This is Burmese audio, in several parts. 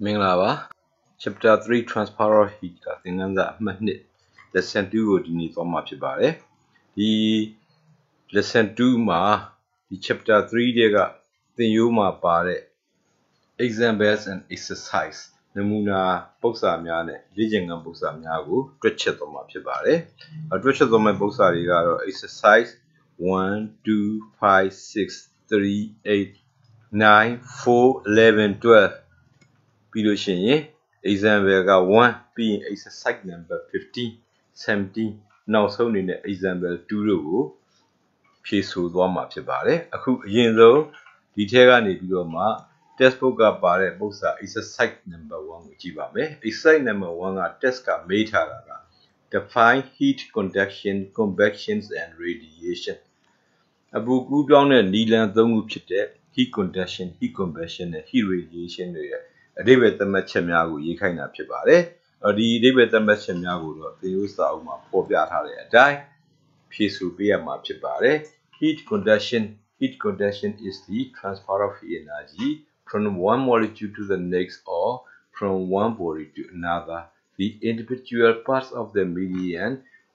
မင်္ဂလာပါ Chapter 3 Transparent Heat ကသင်ခန်းစာအမှတ်1 Lesson 2ကိုဒီနေ့သွားမှာဖြစ်ပါတယ်ဒီ Lesson 2မှာဒီ Chapter 3တဲ့ကသင်ရိုးမှာပါတဲ့ Examples and Exercise နမူနာပုဒ်စာများနဲ့လေ့ကျင့်ခန်းပုဒ်စာများကိုတွက်ချက်သွားမှာဖြစ်ပါတယ်တွက်ချက်သွားမယ့်ပုဒ်စာတွေကတော့ Exercise 1 2 5 6 3 8 9 4 11 12ပြီးလို့ရှိရင် example က1ပြီးရင် exercise number 15 17နောက်ဆုံးအနေနဲ့ example 2တို့ကိုဖြည့်ဆို့သွားမှာဖြစ်ပါတယ်အခုအရင်ဆုံးဒီထဲကနေပြီးတော့မှ textbook ကပါတဲ့ပုဒ်စာ exercise number 1ကိုကြည့်ပါမယ် exercise number 1က test ကမေးထားတာက define heat conduction convections and radiation အပူကူးပြောင်းတဲ့နည်းလမ်း၃ခုဖြစ်တဲ့ heat conduction heat convection နဲ့ heat radiation တွေရဲ့အဓိပ္ပာယ်သတ်မှတ်ချက်များကိုရေးခိုင်းတာဖြစ်ပါတယ်ဒီအဓိပ္ပာယ်သတ်မှတ်ချက်များကိုတော့သင်ရိုးစာအုပ်မှာပေါ်ပြထားတဲ့အတိုင်းဖြည့်ဆို့ပေးရမှာဖြစ်ပါတယ် heat conduction is the transfer of heat energy from one molecule to the next or from one body to another the individual parts of the medium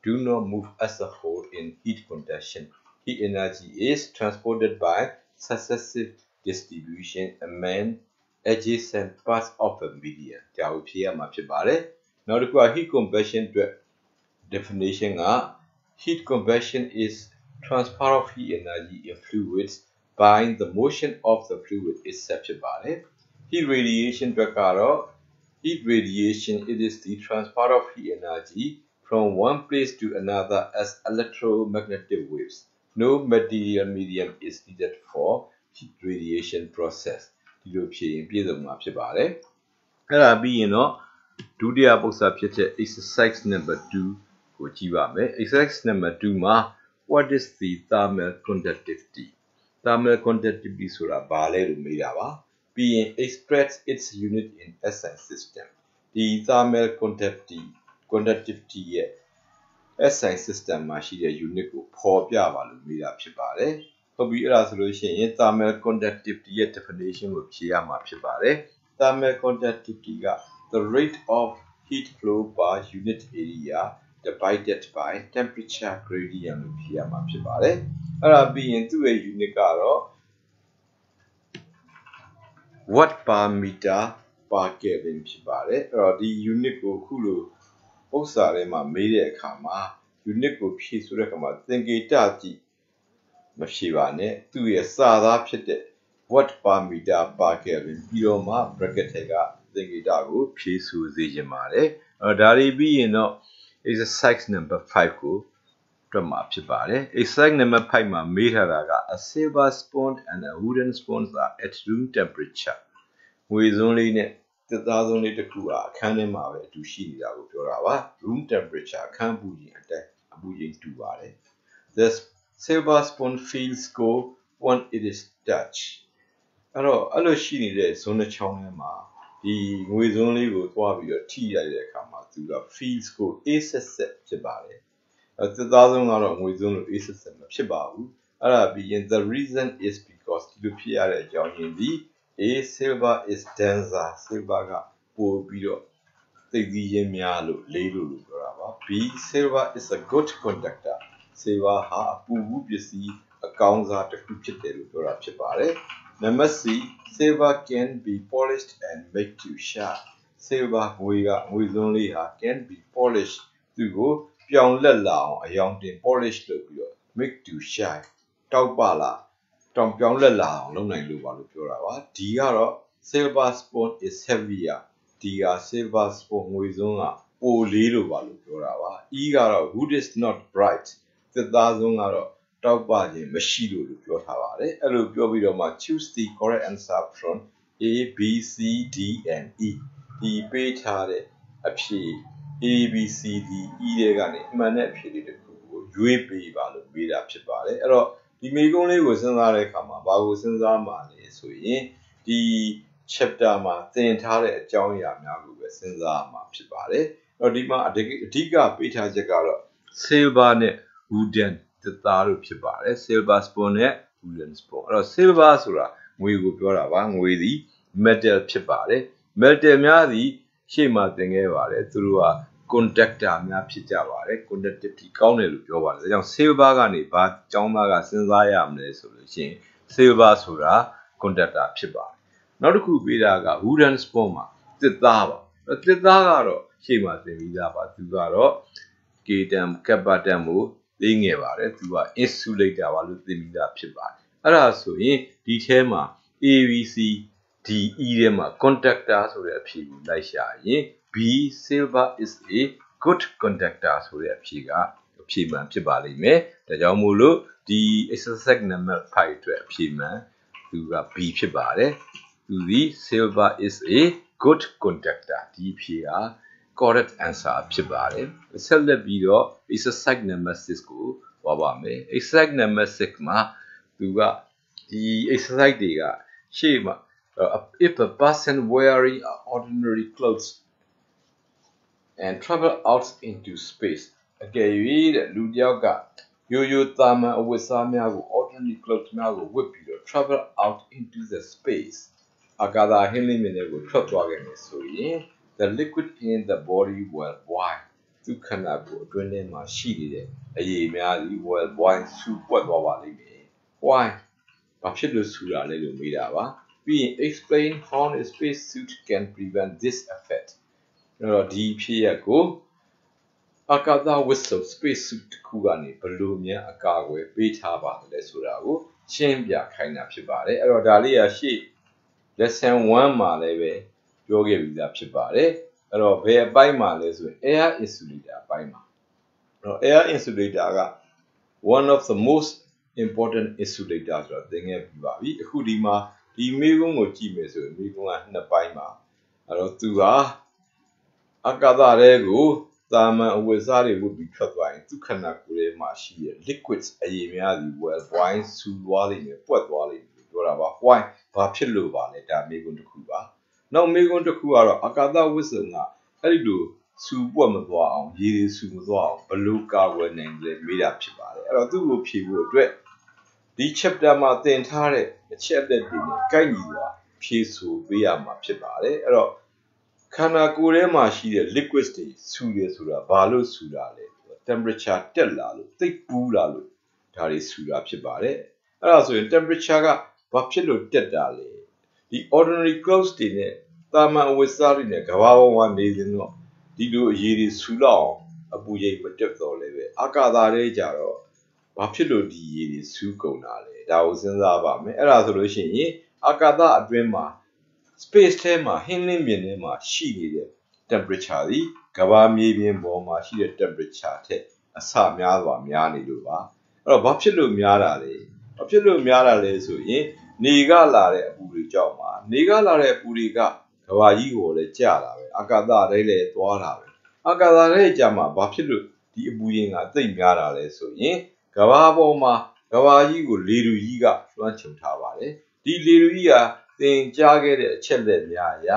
do not move as a whole in heat conduction heat energy is transported by successive distribution among adjacent parts of the medium ဒါကိုဖြည့်ရမှာဖြစ်ပါတယ်နောက်တစ်ခုက heat convection အတွက် definition က heat convection is transfer of heat energy in fluids by the motion of the fluid itself ဖြစ်ပါတယ် heat radiation အတွက်ကတော့ heat radiation it is the transfer of heat energy from one place to another as electromagnetic waves no material medium is needed for heat radiation processဒီလိုဖြည့်ရင်ပြည့်စုံမှာဖြစ်ပါတယ်အဲ့ဒါပြီးရင်တော့ဒုတိယပုဒ်စာဖြစ်တဲ့ exercise number 2ကိုကြည့်ပါမယ် exercise number 2မှာ what is the thermal conductivity thermal conductivity ဆိုတာဘာလဲလို့မေးတာပါပြီးရင် express its unit in SI system ဒီ thermal conductivity ရဲ့ SI system မှာရှိတဲ့ unit ကိုဖော်ပြပါလို့မေးတာဖြစ်ပါတယ်ဟုတ်ပြီအဲ့ဒါဆိုလို့ရှိရင် thermal conductivity ရဲ့ definition ကိုဖြေရမှာဖြစ်ပါတယ် thermal conductivity က the rate of heat flow per unit area divided by temperature gradient လို့ဖြေရမှာဖြစ်ပါတယ်အဲ့ဒါပြီးရင်သူ့ရဲ့ unit ကတော့ watt per meter per kelvin ဖြစ်ပါတယ်အဲ့တော့ဒီ unit ကိုခုလိုပုဒ်စာထဲမှာမေးတဲ့အခါမှာ unit ကိုဖြည့်ဆိုတဲ့အခါမှာသင်္ကေတကြည့်မဖြေပါနဲ့သူ့ရဲ့စာသားဖြစ်တဲ့ watt per meter per kelvin ပြီးတော့မှ bracket ထဲကသင်္ကေတကိုဖြည့်ဆိုစေချင်ပါတယ်ဒါတွေပြီးရင်တော့ exercise number 5ကိုတွက်မှာဖြစ်ပါတယ် exercise number 5မှာမေးထားတာက a silver sponge and a wooden sponge are at room temperature ငွေစွန်းလေးနဲ့သစ်သားစွန်းလေးတစ်ခုအခန်းထဲမှာပဲအတူရှိနေတာကိုပြောတာပါ room temperature အခန်းပူချိန်အတိုင်းအပူချိန်တူပါတယ် the silver sponge feels cold when it is touched အဲ့လိုရှိနေတဲ့ဇွန်းတစ်ချောင်းထဲမှာဒီငွေစွန်းလေးကိုသွားပြီးတော့ထိလိုက်တဲ့အခါမှာသူက feels cold အေးဆက်ဆက်ဖြစ်ပါတယ်သစ်သားစွန်းကတော့ငွေစွန်းလို့အေးဆက်ဆက်မဖြစ်ပါဘူးအဲ့ဒါပြီးရင် the reason is because ဒီလိုဖြစ်ရတဲ့အကြောင်းရင်းဒီ A silver is denser silver ကပိုပြီးတော့သိပ်သည်းခြင်းများလို့လေးလို့ပြောတာပါ B silver is a good conductor silver ဟာအပူမှုပစ္စည်းအကောင်းစားတစ်ခုဖြစ်တယ်လို့ပြောတာဖြစ်ပါတယ် Number C silver can be polished and made to shine silver ငွေစွန်းလေးဟာ can be polished သူကိုပြောင်းလဲလာအောင်အယောင်တင် polish လုပ်ပြီးတော့ make to shine တောက်ပလာတောင်ပြောင်းလဲလာအောင်လုပ်နိုင်လို့ပါလို့ပြောတာပါ D ကတော့ silver sponge is heavier D က silver sponge ငွေစွန်းကပိုလေးလို့ပါလို့ပြောတာပါ E ကတော့ wood is not bright သစ်သားစွန်းကတော့တောက်ပခြင်းမရှိလို့ပြောထားပါတယ်အဲ့လိုပြောပြီးတော့မှ choose the correct answer from A B C D and E ဒီပေးထားတဲ့အဖြေ A B C D E တွေကနေအမှန်တဲ့အဖြေလေးတစ်ခုကိုရွေးပေးပါလို့မေးတာဖြစ်ပါတယ်အဲ့တော့ဒီမေးခွန်းလေးကိုစဉ်းစားတဲ့အခါမှာဘာကိုစဉ်းစားမှာလဲဆိုရင်ဒီ chapter မှာသင်ထားတဲ့အကြောင်းအရာများကိုပဲစဉ်းစားမှာဖြစ်ပါတယ်အဲ့တော့ဒီမှာအဓိကပေးထားချက်ကတော့ silver နဲ့ wooden သစ်သားတို့ဖြစ်ပါတယ် silver spoon နဲ့ wooden spoon အဲ့တော့ silver ဆိုတာငွေကိုပြောတာပါငွေသည် metal ဖြစ်ပါတယ် metal များသည်ရှေ့မှာသင်ခဲ့ပါတယ်သူတို့က conductor များဖြစ်ကြပါတယ် conductivity ကောင်းတယ်လို့ပြောပါတယ်ဒါကြောင့် silver ကနေဘာကျောင်းသားကစဉ်းစားရမလဲဆိုလို့ရှိရင် silver ဆိုတာ conductor ဖြစ်ပါတယ်နောက်တစ်ခုပေးတာက wooden spoon မှာတစ်သားပါတစ်သားကတော့ရှေ့မှာသင်ပြီးသားပါသူကတော့ K တန် kappa တန်ကိုသိငယ်ပါတယ်သူက insulator ပါလို့သင်ပြီးသားဖြစ်ပါတယ်အဲ့ဒါဆိုရင်ဒီထဲမှာ ABC DE ထဲမှာ conductor ဆိုတဲ့အဖြေကိုလိုက်ရှာရင် B silver is a good conductor ဆိုတဲ့အဖြေကအဖြေမှန်ဖြစ်ပါလိမ့်မယ်ဒါကြောင့်မို့လို့ဒီ exercise number 5အတွက်အဖြေမှန်သူက B ဖြစ်ပါတယ်သူဒီ silver is a good conductor ဒီအဖြေက correct answer ဖြစ်ပါတယ်ဆက်လက်ပြီးတော့ exercise number 6ကိုသွားပါမယ် exercise number 6မှာသူကဒီ exercise တွေကရှေ့မှာ if a person wearing ordinary clothes and travel out into space အကယ်၍တဲ့လူတစ်ယောက်ကရိုးရိုးသာမန်အဝတ်အစားများကို ordinary clothes များကိုဝတ်ပြီးတော့ travel out into the space အကာသဟင်းလင်းမြင်တဲ့ကိုထွက်သွားခဲ့မယ်ဆိုရင် the liquid in the body will boil သူခန္ဓာကိုယ်အတွင်းထဲမှာရှိနေတဲ့အရည်များသည် will boil ဆူပွက်သွားပါလိမ့်မယ် why ဘာဖြစ်လို့ဆူတာလဲလို့မေးတာပါပြီးရင် explain how a space suit can prevent this effect အဲ့တော့ဒီဖြစ်ရပ်ကိုအကာသဝတ်စုံ space suit တစ်ခုကနေဘယ်လိုများအကာအကွယ်ပေးထားပါလဲဆိုတာကိုရှင်းပြခိုင်းတာဖြစ်ပါတယ်အဲ့တော့ဒါလေးကရှေ့ lesson 1မှာလည်းပဲပြောခဲ့ပြီးသားဖြစ်ပါတယ်အဲ့တော့ဘယ်အပိုင်းမှာလဲဆိုရင် air insulator အပိုင်းမှာအဲ့တော့ air insulator က one of the most important insulator ဆိုတာသင်ခဲ့ပြီးပါပြီအခုဒီမှာဒီမေးခွန်းကိုကြည့်မယ်ဆိုရင်မေးခွန်းကနှစ်ပိုင်းပါအဲ့တော့သူဟာအကာသတွေကိုသာမန်အဝတ်အစားတွေဝတ်ပြီးထွက်သွားရင်သူခန္ဓာကိုယ်ထဲမှာရှိတဲ့ liquids အရည်များသည် well boil ဆူသွားလိမ့်မယ်ပွက်သွားလိမ့်မယ်ပြောတာပါ why ဘာဖြစ်လို့ပါလဲဒါမေးခွန်းတစ်ခုပါနောက်မေးခွန်းတစ်ခုကတော့အကာသဝတ်စုံကအဲ့ဒီလိုဆူပွက်မသွားအောင်ရေတွေဆူမသွားအောင်ဘယ်လိုကာကွယ်နိုင်လဲမေးတာဖြစ်ပါတယ်အဲ့တော့သူ့ကိုဖြေဖို့အတွက်ဒီ chapter မှာသင်ထားတဲ့အချက်အလက်တွေနဲ့ကိုက်ညီစွာဖြေဆိုပေးရမှာဖြစ်ပါတယ်အဲ့တော့ခန္ဓာကိုယ်ထဲမှာရှိတဲ့ liquids တွေဆူတယ်ဆိုတာဘာလို့ဆူတာလဲ temperature တက်လာလို့သိပ်ပူလာလို့ဒါတွေဆူတာဖြစ်ပါတယ်အဲ့ဒါဆိုရင် temperature ကဘာဖြစ်လို့တက်တာလဲဒီ ordinary clothes တွေနဲ့သာမန်အဝတ်အစားတွေနဲ့ကမ္ဘာပေါ်မှာနေစဉ်တော့ဒီလိုအရေးတွေဆူလောက်အောင်အပူချိန်မတက်တော့လဲပဲအကာသတွေကြတော့ဘာဖြစ်လို့ဒီရေတွေဆူကုန်တာလဲဒါကိုစဉ်းစားပါမယ်အဲ့ဒါဆိုလို့ရှိရင်အကာသအတွင်းမှာ space ထဲမှာဟင်းလင်းမြင်ထဲမှာရှိနေတဲ့ temperature ဒီကမ္ဘာမြေပြင်ပေါ်မှာရှိတဲ့ temperature ထက်အဆများစွာများနေလို့ပါအဲ့တော့ဘာဖြစ်လို့များတာလဲဘာဖြစ်လို့များတာလဲဆိုရင်နေကလာတဲ့အပူတွေကြောင့်ပါနေကလာတဲ့အပူတွေကကမ္ဘာကြီးကိုလည်းကျလာပဲအကာသတွေလည်းသွားတာပဲအကာသတွေကြမှာဘာဖြစ်လို့ဒီအပူရင်ကသိပ်များတာလဲဆိုရင်ကမ္ဘာပေါ်မှာကမ္ဘာကြီးကိုလေတူကြီးကလွှမ်းခြုံထားပါတယ်ဒီလေတူကြီးကသင်ကြားခဲ့တဲ့အချက်လက်များအရ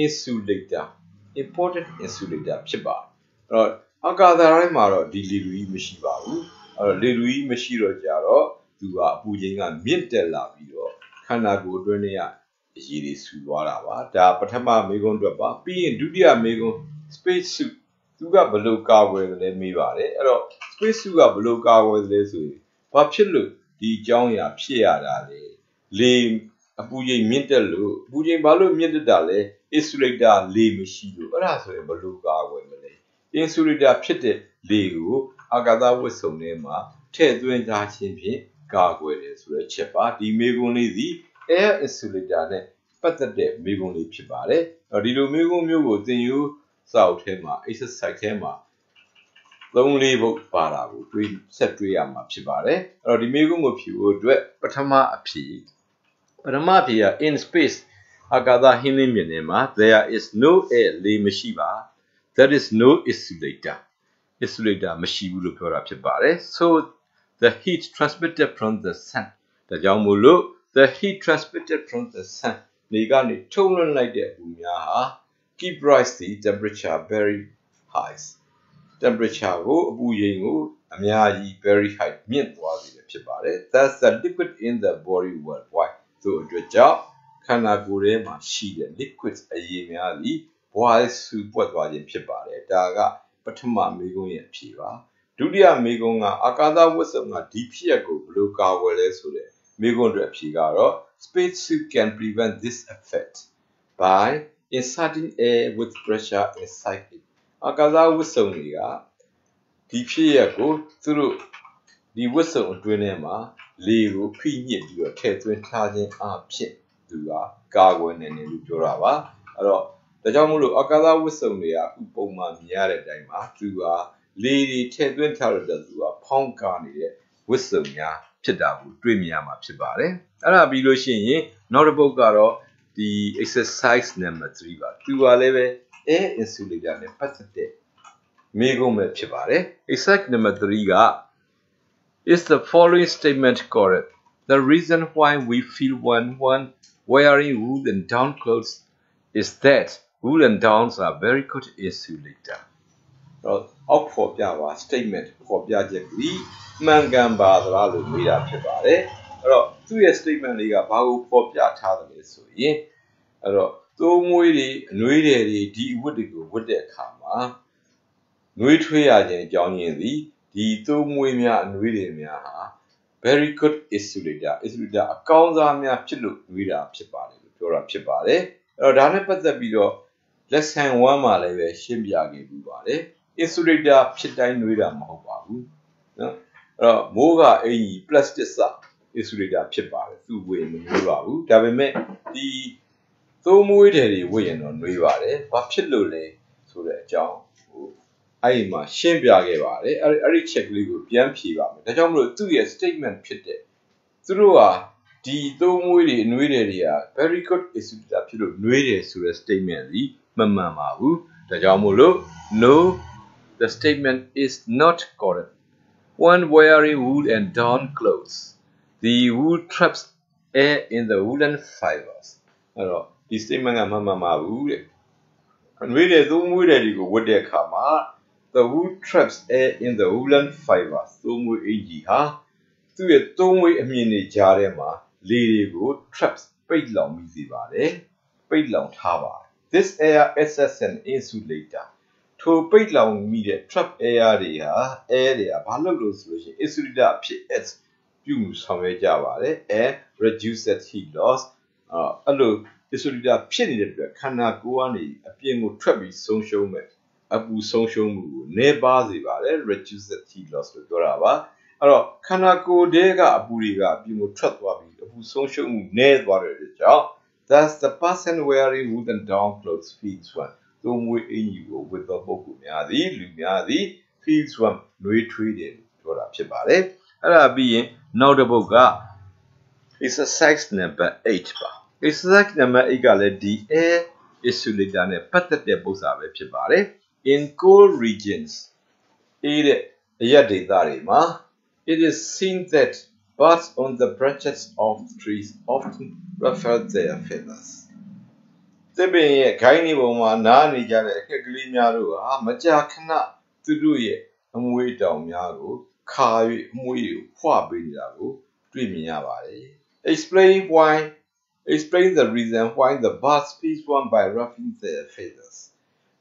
insulator important insulator ဖြစ်ပါတယ်အဲ့တော့အကာသတိုင်းမှာတော့ဒီလေတူကြီးမရှိပါဘူးအဲ့တော့လေတူကြီးမရှိတော့ကြတော့သူကအပူချိန်ကမြင့်တက်လာပြီးတော့ခန္ဓာကိုယ်အတွင်းထဲကအရည်တွေဆူသွားတာပါဒါပထမမေးခွန်းအတွက်ပါပြီးရင်ဒုတိယမေးခွန်း space suit သူကဘယ်လိုကာကွယ်လဲမေးပါတယ်အဲ့တော့ space suit ကဘယ်လိုကာကွယ်လဲဆိုရင်ဘာဖြစ်လို့ဒီအကြောင်းအရာဖြစ်ရတာလဲလေအပူချိန်မြင့်တက်လို့အပူချိန်ဘာလို့မြင့်တက်တာလဲ insulator လေမရှိလို့အဲ့ဒါဆိုရင်ဘယ်လိုကာကွယ်မလဲ insulator ဖြစ်တဲ့လေကိုအကာသဝတ်စုံထဲမှာထည့်သွင်းထားခြင်းဖြင့်ကာကွယ်တယ်ဆိုတဲ့ချက်ပါဒီမေးခွန်းလေးစီ air insulator နဲ့ပတ်သက်တဲ့မေးခွန်းလေးဖြစ်ပါတယ်ဒီလိုမေးခွန်းမျိုးကိုသင်ယူစာအုပ်ထဲမှာ exercise ထဲမှာ3-4 ပုဒ်ပါတာကိုဆက်တွေးရမှာဖြစ်ပါတယ်အဲ့တော့ဒီမေးခွန်းကိုဖြေဖို့အတွက်ပထမအဖြေက in space အကာသဟင်းလင်းမြင်ထဲမှာ there is no air လေမရှိပါ there is no insulator မရှိဘူးလို့ပြောတာဖြစ်ပါတယ် so the heat transmitted from the sun ဒါကြောင့်မို့လို့ the heat transmitted from the sun နေကနေထုတ်လွှင့်လိုက်တဲ့အပူများဟာ keep rise the temperature very high temperature ကိုအပူချိန်ကိုအများကြီး very high မြင့်သွားစေတယ်ဖြစ်ပါတယ် thus the liquid in the body will boil ဆိုအတွက်ကြောင့်ခ ခန္ဓာကိုယ်ထဲမှာရှိတဲ့ liquid အရည်များသည် boil ဆူပွက်သွားခြင်းဖြစ်ပါတယ်ဒါကပထမမေးခွန်းရဲ့အဖြေပါဒုတိယမေးခွန်းကအာကာသဝတ်စုံကဒီဖြစ်ရပ်ကိုဘယ်လိုကာကွယ်လဲဆိုတဲ့မေးခွန်းအတွက်အဖြေကတော့ space suit can prevent this effect by inserting air with pressure inside it အာကာသဝတ်စုံတွေကဒီဖြစ်ရပ်ကိုသူတို့ဒီဝတ်စုံအတွင်းထဲမှာလေကိုဖိညစ်ပြီးတော့ထည့်သွင်းထားခြင်းအဖြစ်သူကကာကွယ်နေတယ်လို့ပြောတာပါအဲ့တော့ဒါကြောင့်မို့လို့အာကာသဝတ်စုံတွေကအခုပုံမှန်မြင်ရတဲ့အတိုင်းမှာသူကလေတွေထည့်သွင်းထားတဲ့သူကဖောင်းကားနေတဲ့ဝတ်စုံများဖြစ်တာကိုတွေ့မြင်ရမှာဖြစ်ပါတယ်အဲ့ဒါပြီးလို့ရှိရင်နောက်တစ်ပုဒ်ကတော့ဒီ exercise number 3ပါသူကလည်းပဲ air insulator နဲ့ပတ်သက်တဲ့မေးခွန်းပဲဖြစ်ပါတယ် exercise number 3ကIs the following statement correct? The reason why we feel when wearing wool and down clothes is that wool and downs are very good insulator. အောက်ပေါ်ပြပါ statement ပေါ်ပြချက်ကြီးမှန်ကန်ပါသလားလို့မေးတာဖြစ်ပါတယ်အဲ့တော့သူ့ရဲ့ statement လေးကဘာကိုပေါ်ပြထားတယ်လဲဆိုရင်အဲ့တော့သိုးမွေးတွေအနှွေးတွေဒီအဝတ်တွေကိုဝတ်တဲ့အခါမှာနှွေးထွေးရခြင်းအကြောင်းရင်းသည်ဒီသိုးမွေးများအနှွေးတွေများဟာ very good insulator အကောင်းစားများဖြစ်လို့နှွေးတာဖြစ်ပါတယ်လို့ပြောတာဖြစ်ပါတယ်အဲ့တော့ဒါနဲ့ပတ်သက်ပြီးတော့ lesson 1မှာလည်းပဲရှင်းပြခဲ့ပြီးပါတယ် insulator ဖြစ်တိုင်းနှွေးတာမဟုတ်ပါဘူးနော်အဲ့တော့မိုးကအင်ကြီး plastic စ insulator ဖြစ်ပါတယ်သူ့ဝေမနှွေးပါဘူးဒါပေမဲ့ဒီသိုးမွေးတွေဝေရင်တော့နှွေးပါတယ်ဘာဖြစ်လို့လဲဆိုတဲ့အကြောင်းအဲ့ဒီမှာရှင်းပြခဲ့ပါတယ်အဲ့ဒီ check လေးကိုပြန်ဖြေပါမယ်ဒါကြောင့်မလို့သူ့ရဲ့ statement ဖြစ်တဲ့သူတို့ဟာဒီသိုးမွေးတွေအနှွေးတွေက very good insulator ဖြစ်လို့နှွေးတယ်ဆိုတဲ့ statement ကြီးမမှန်ပါဘူးဒါကြောင့်မို့လို့ no the statement is not correct when wearing wool and down clothes the wool traps air in the woolen fibers အဲ့တော့ဒီ statement ကမမှန်ပါဘူးတဲ့အနှွေးတွေသိုးမွေးတွေကိုဝတ်တဲ့အခါမှာThe wool traps air in the woolen fibers. သိုးမွေးအင်ကြီးဟာသူ့ရဲ့သိုးမွေးအမြင်တွေကြားထဲမှာလေတွေကို traps ပိတ်လောင်မိစေပါတယ်။ပိတ်လောင်ထားပါတယ်။ This air acts as an insulator. ထိုပိတ်လောင်မိတဲ့ trap air တွေကဘာလို့လို့ဆိုလို့ရှိရင် insulator အဖြစ် as ပြုမှုဆောင်ရွက်ကြပါတယ်။ and reduces heat loss. အဲ့လို insulator ဖြစ်နေတဲ့အတွက်ခန္ဓာကိုယ်ကနေအပြင်ကိုထွက်ပြီးဆုံးရှုံးမယ်အပူဆုံးရှုံးမှုကိုနည်းပါးစေပါတယ် reduce the heat loss လို့ပြောတာပါအဲ့တော့ခန္ဓာကိုယ်ထဲကအပူတွေကအပြင်ကိုထွက်သွားပြီးအပူဆုံးရှုံးမှုနည်းသွားတဲ့အတွက်ကြောင့် thus the person wearing wool and down clothes feels warm သို့မွေးအင်ကြီးကိုဝတ်သောပုဂ္ဂိုလ်များသည်လူများသည် feels warm နှွေးထွေးတယ်လို့ပြောတာဖြစ်ပါတယ်အဲ့ဒါပြီးရင်နောက်တစ်ပုဒ်က exercise number 8ပါ exercise number 8ကလည်းဒီ air insulator နဲ့ပတ်သက်တဲ့ပုဒ်စာပဲဖြစ်ပါတယ်In cold regions, it is seen that birds on the branches of trees often ruffle their feathers. သစ်ပင်ရဲ့ခိုင်းနေပုံမှာနားနေကြတဲ့အခက်ကလေးများတို့ဟာမကြာခဏသူတို့ရဲ့အမွေတောင်များကိုခါ၍အမွေကိုဖွပေးနေတာကိုတွေ့မြင်ရပါတယ် Explain the reason why the birds feel warm by ruffling their feathers.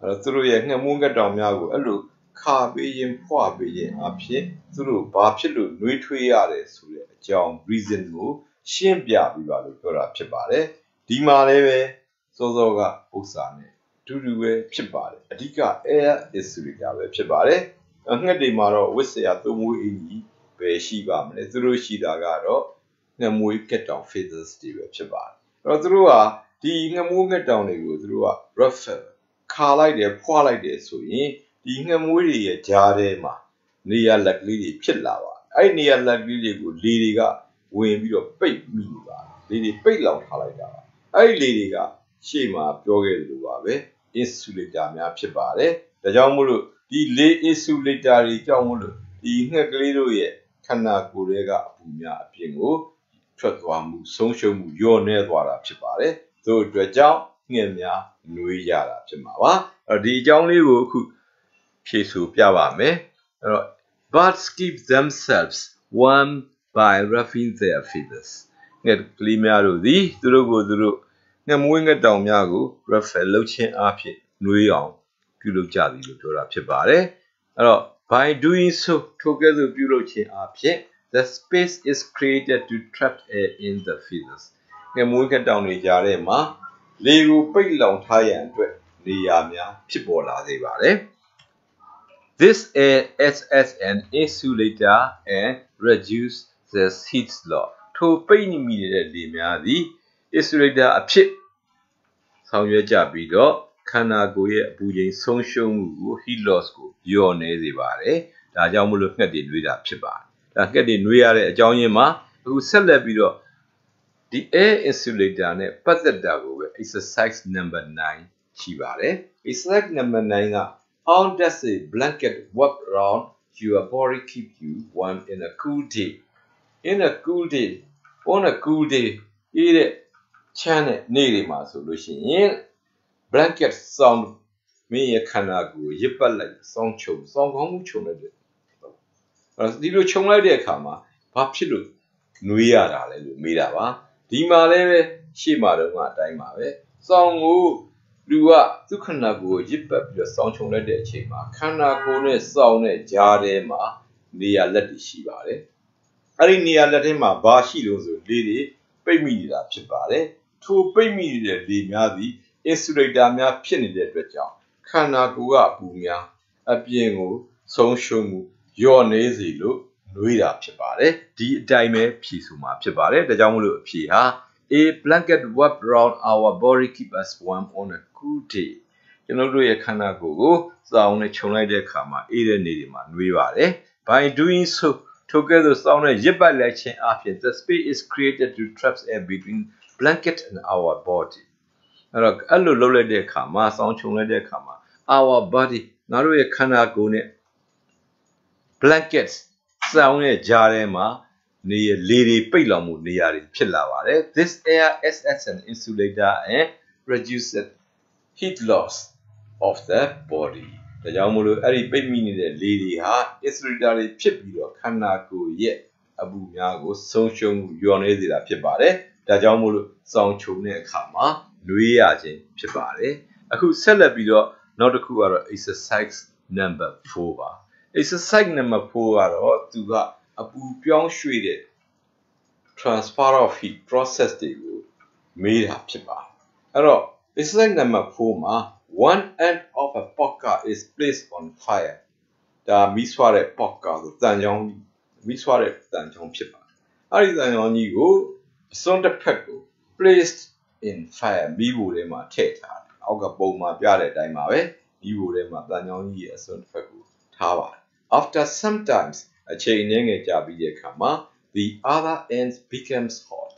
အဲ့တော့သူတို့ရဲ့ငှက်မွန်းကတောင်များကိုအဲ့လိုခါပေးရင်ဖွပေးရင်အဖြစ်သူတို့ဘာဖြစ်လို့နှွေးထွေးရတယ်ဆိုတဲ့အကြောင်း reason ကိုရှင်းပြပြီးပါလို့ပြောတာဖြစ်ပါတယ်ဒီမှာလည်းပဲစောစောကဥစ္စာနဲ့တူတူပဲဖြစ်ပါတယ်အဓိက air insulator ပဲဖြစ်ပါတယ်ငှက်တွေမှာတော့ဝစ်စရာသုံးမွေးအင်ကြီးပဲရှိပါမလဲသူတို့ရှိတာကတော့ငှက်မွေးကတောင် feathers တွေပဲဖြစ်ပါတယ်အဲ့တော့သူတို့ဟာဒီငှက်မွေးကတောင်တွေကိုသူတို့က ruffleခါလိုက်တယ်ဖွာလိုက်တယ်ဆိုရင်ဒီငှက်မွေးတွေရဲ့ကြားထဲမှာနေရာလက်ကလေးတွေဖြစ်လာပါအဲ့နေရာလက်ကလေးတွေကိုလေတွေကဝင်ပြီးတော့ပိတ်မိနေပါလေတွေပိတ်လောင်ထားလိုက်တာပါအဲ့ဒီလေတွေကရှေ့မှာပြောခဲ့လို့ပါပဲ insulator များဖြစ်ပါတယ်ဒါကြောင့်မို့လို့ဒီလေ insulator တွေကြောင့်မို့လို့ဒီငှက်ကလေးတို့ရဲ့ခန္ဓာကိုယ်တွေကအပူများအပြင်ကိုထွက်သွားမှုဆုံးရှုံးမှုညော့နေသွားတာဖြစ်ပါတယ်သို့အတွက်ကြောင့်ငှက်များနှွေးရတာဖြစ်မှာပါအဲ့ဒီအကြောင်းလေးကိုအခုဖြည့်ဆိုပြပါမယ်အဲ့တော့ birds keep themselves warm by ruffling their feathers ငှက်ကလေးများတို့သည်သူတို့ကိုသူတို့ ငှက်မွေးငှက်တောင်များကို refer လုပ်ခြင်းအပြင်နှွေးအောင်ပြုလုပ်ကြသည်လို့ပြောတာဖြစ်ပါတယ်အဲ့တော့ by doing so ထိုကဲ့သို့ပြုလုပ်ခြင်းအပြင် the space is created to trap air in the feathers ငှက်မွေးငှက်တောင်တွေကြားထဲမှာလေကိုပိတ်လောင်ထားရန်အတွက်နေရာများဖြစ်ပေါ်လာစေပါတယ် This air acts as an insulator and reduce the heat loss ထိုပိတ်မိနေတဲ့လေများသည် insulator အဖြစ်ဆောင်ရွက်ကြပြီးတော့ခန္ဓာကိုယ်ရဲ့အပူချိန်ဆုံးရှုံးမှုကို heat loss ကိုလျော့နည်းစေပါတယ်ဒါကြောင့်မလို့ငှက်တွေနှွေးတာဖြစ်ပါတယ်ဒါငှက်တွေနှွေးရတဲ့အကြောင်းရင်းမှာအခုဆက်လက်ပြီးတော့ဒီ air insulator နဲ့ပတ်သက်တာကိုပဲ exercise number 9ရှိပါတယ် exercise number 9က how does a blanket wrap around your body keep you warm in a cool day in a cool day on a cool day ဒီတဲ့ချမ်းတဲ့နေ့တွေမှာဆိုလို့ရှိရင် blanket sound မင်းရဲ့ခန္ဓာကိုယ်ရစ်ပတ်လိုက်စောင်းချုံစောင်းကောင်းမှုချုံလိုက်တယ်ဒီလိုချုံလိုက်တဲ့အခါမှာဘာဖြစ်လို့နှွေးရတာလဲလို့မေးတာပါဒီမှာလည်းပဲရှေ့မှာတော့အတိုင်းပါပဲစောင်းကိုလူကသူ့ခန္ဓာကိုယ်ရစ်ပတ်ပြီးတော့စောင်းချုံလိုက်တဲ့အချိန်မှာခန္ဓာကိုယ်နဲ့စောင်းနဲ့ကြားထဲမှာနေရာလက်တွေရှိပါတယ်အဲ့ဒီနေရာလက်ထဲမှာဘာရှိလို့ဆိုလေတွေပိတ်မိနေတာဖြစ်ပါတယ်ထိုပိတ်မိနေတဲ့လေများသည် insulator များဖြစ်နေတဲ့အတွက်ကြောင့်ခန္ဓာကိုယ်ကအပူများအပြင်ကိုဆုံးရှုံးမှုလျော့နေစေလို့နှွေးတာဖြစ်ပါတယ်ဒီအတိုင်းပဲဖြည့်ဆိုမှာဖြစ်ပါတယ်ဒါကြောင့်မလို့အဖြေဟာ a blanket wrap around our body keep us warm on a cool day ကျွန်တော်တို့ရဲ့ခန္ဓာကိုယ်ကိုစောင်းနဲ့ခြုံလိုက်တဲ့အခါမှာအေးတဲ့နေ့တွေမှာနှွေးပါတယ် by doing so ထိုကဲ့သို့စောင်းနဲ့ရစ်ပတ်လိုက်ခြင်းအပြင် the space is created to trap air between blanket and our body အဲ့လိုလုပ်လိုက်တဲ့အခါမှာစောင်းခြုံလိုက်တဲ့အခါမှာ our body ငါတို့ရဲ့ခန္ဓာကိုယ်နဲ့ blanket စောင်းရဲ့ကြားထဲမှာနေရလေတွေပိတ်လောင်မှုနေရာတွေဖြစ်လာပါတယ် this air acts as an insulator and reduces heat loss of the body ဒါကြောင့်မို့လို့အဲ့ဒီပိတ်မိနေတဲ့လေတွေဟာ insulator တွေဖြစ်ပြီးတော့ခန္ဓာကိုယ်ရဲ့အပူများကိုဆုံးရှုံးမှုလျော့နည်းစေတာဖြစ်ပါတယ်ဒါကြောင့်မို့လို့စောင်းချုံတဲ့အခါမှာနှွေးရခြင်းဖြစ်ပါတယ်အခုဆက်လက်ပြီးတော့နောက်တစ်ခုကတော့ exercise number 4ပါ exercise number 4ကတော့သူကအပူပြောင်းရွှေ့တဲ့ transfer of heat process တွေကိုမေးတာဖြစ်ပါတယ်အဲ့တော့ exercise number 4မှာ one end of a poker is placed on fire ဒါမီးဆွဲတဲ့ poker ဆိုတန်ချောင်းမီးဆွဲတဲ့တန်ချောင်းဖြစ်ပါတယ်အဲ့ဒီတန်ချောင်းကြီးကိုအစွန်းတစ်ဖက်ကို placed in fire မီးဖိုထဲမှာထည့်ထားတယ်အောက်ကပုံမှာပြတဲ့အတိုင်းပါပဲမီးဖိုထဲမှာတန်ချောင်းကြီးရဲ့အစွန်းတစ်ဖက်ကိုထားပါတယ် after sometimes အချိန်နည်းငယ်ကြာပြီးတဲ့အခါမှာ the other end becomes hot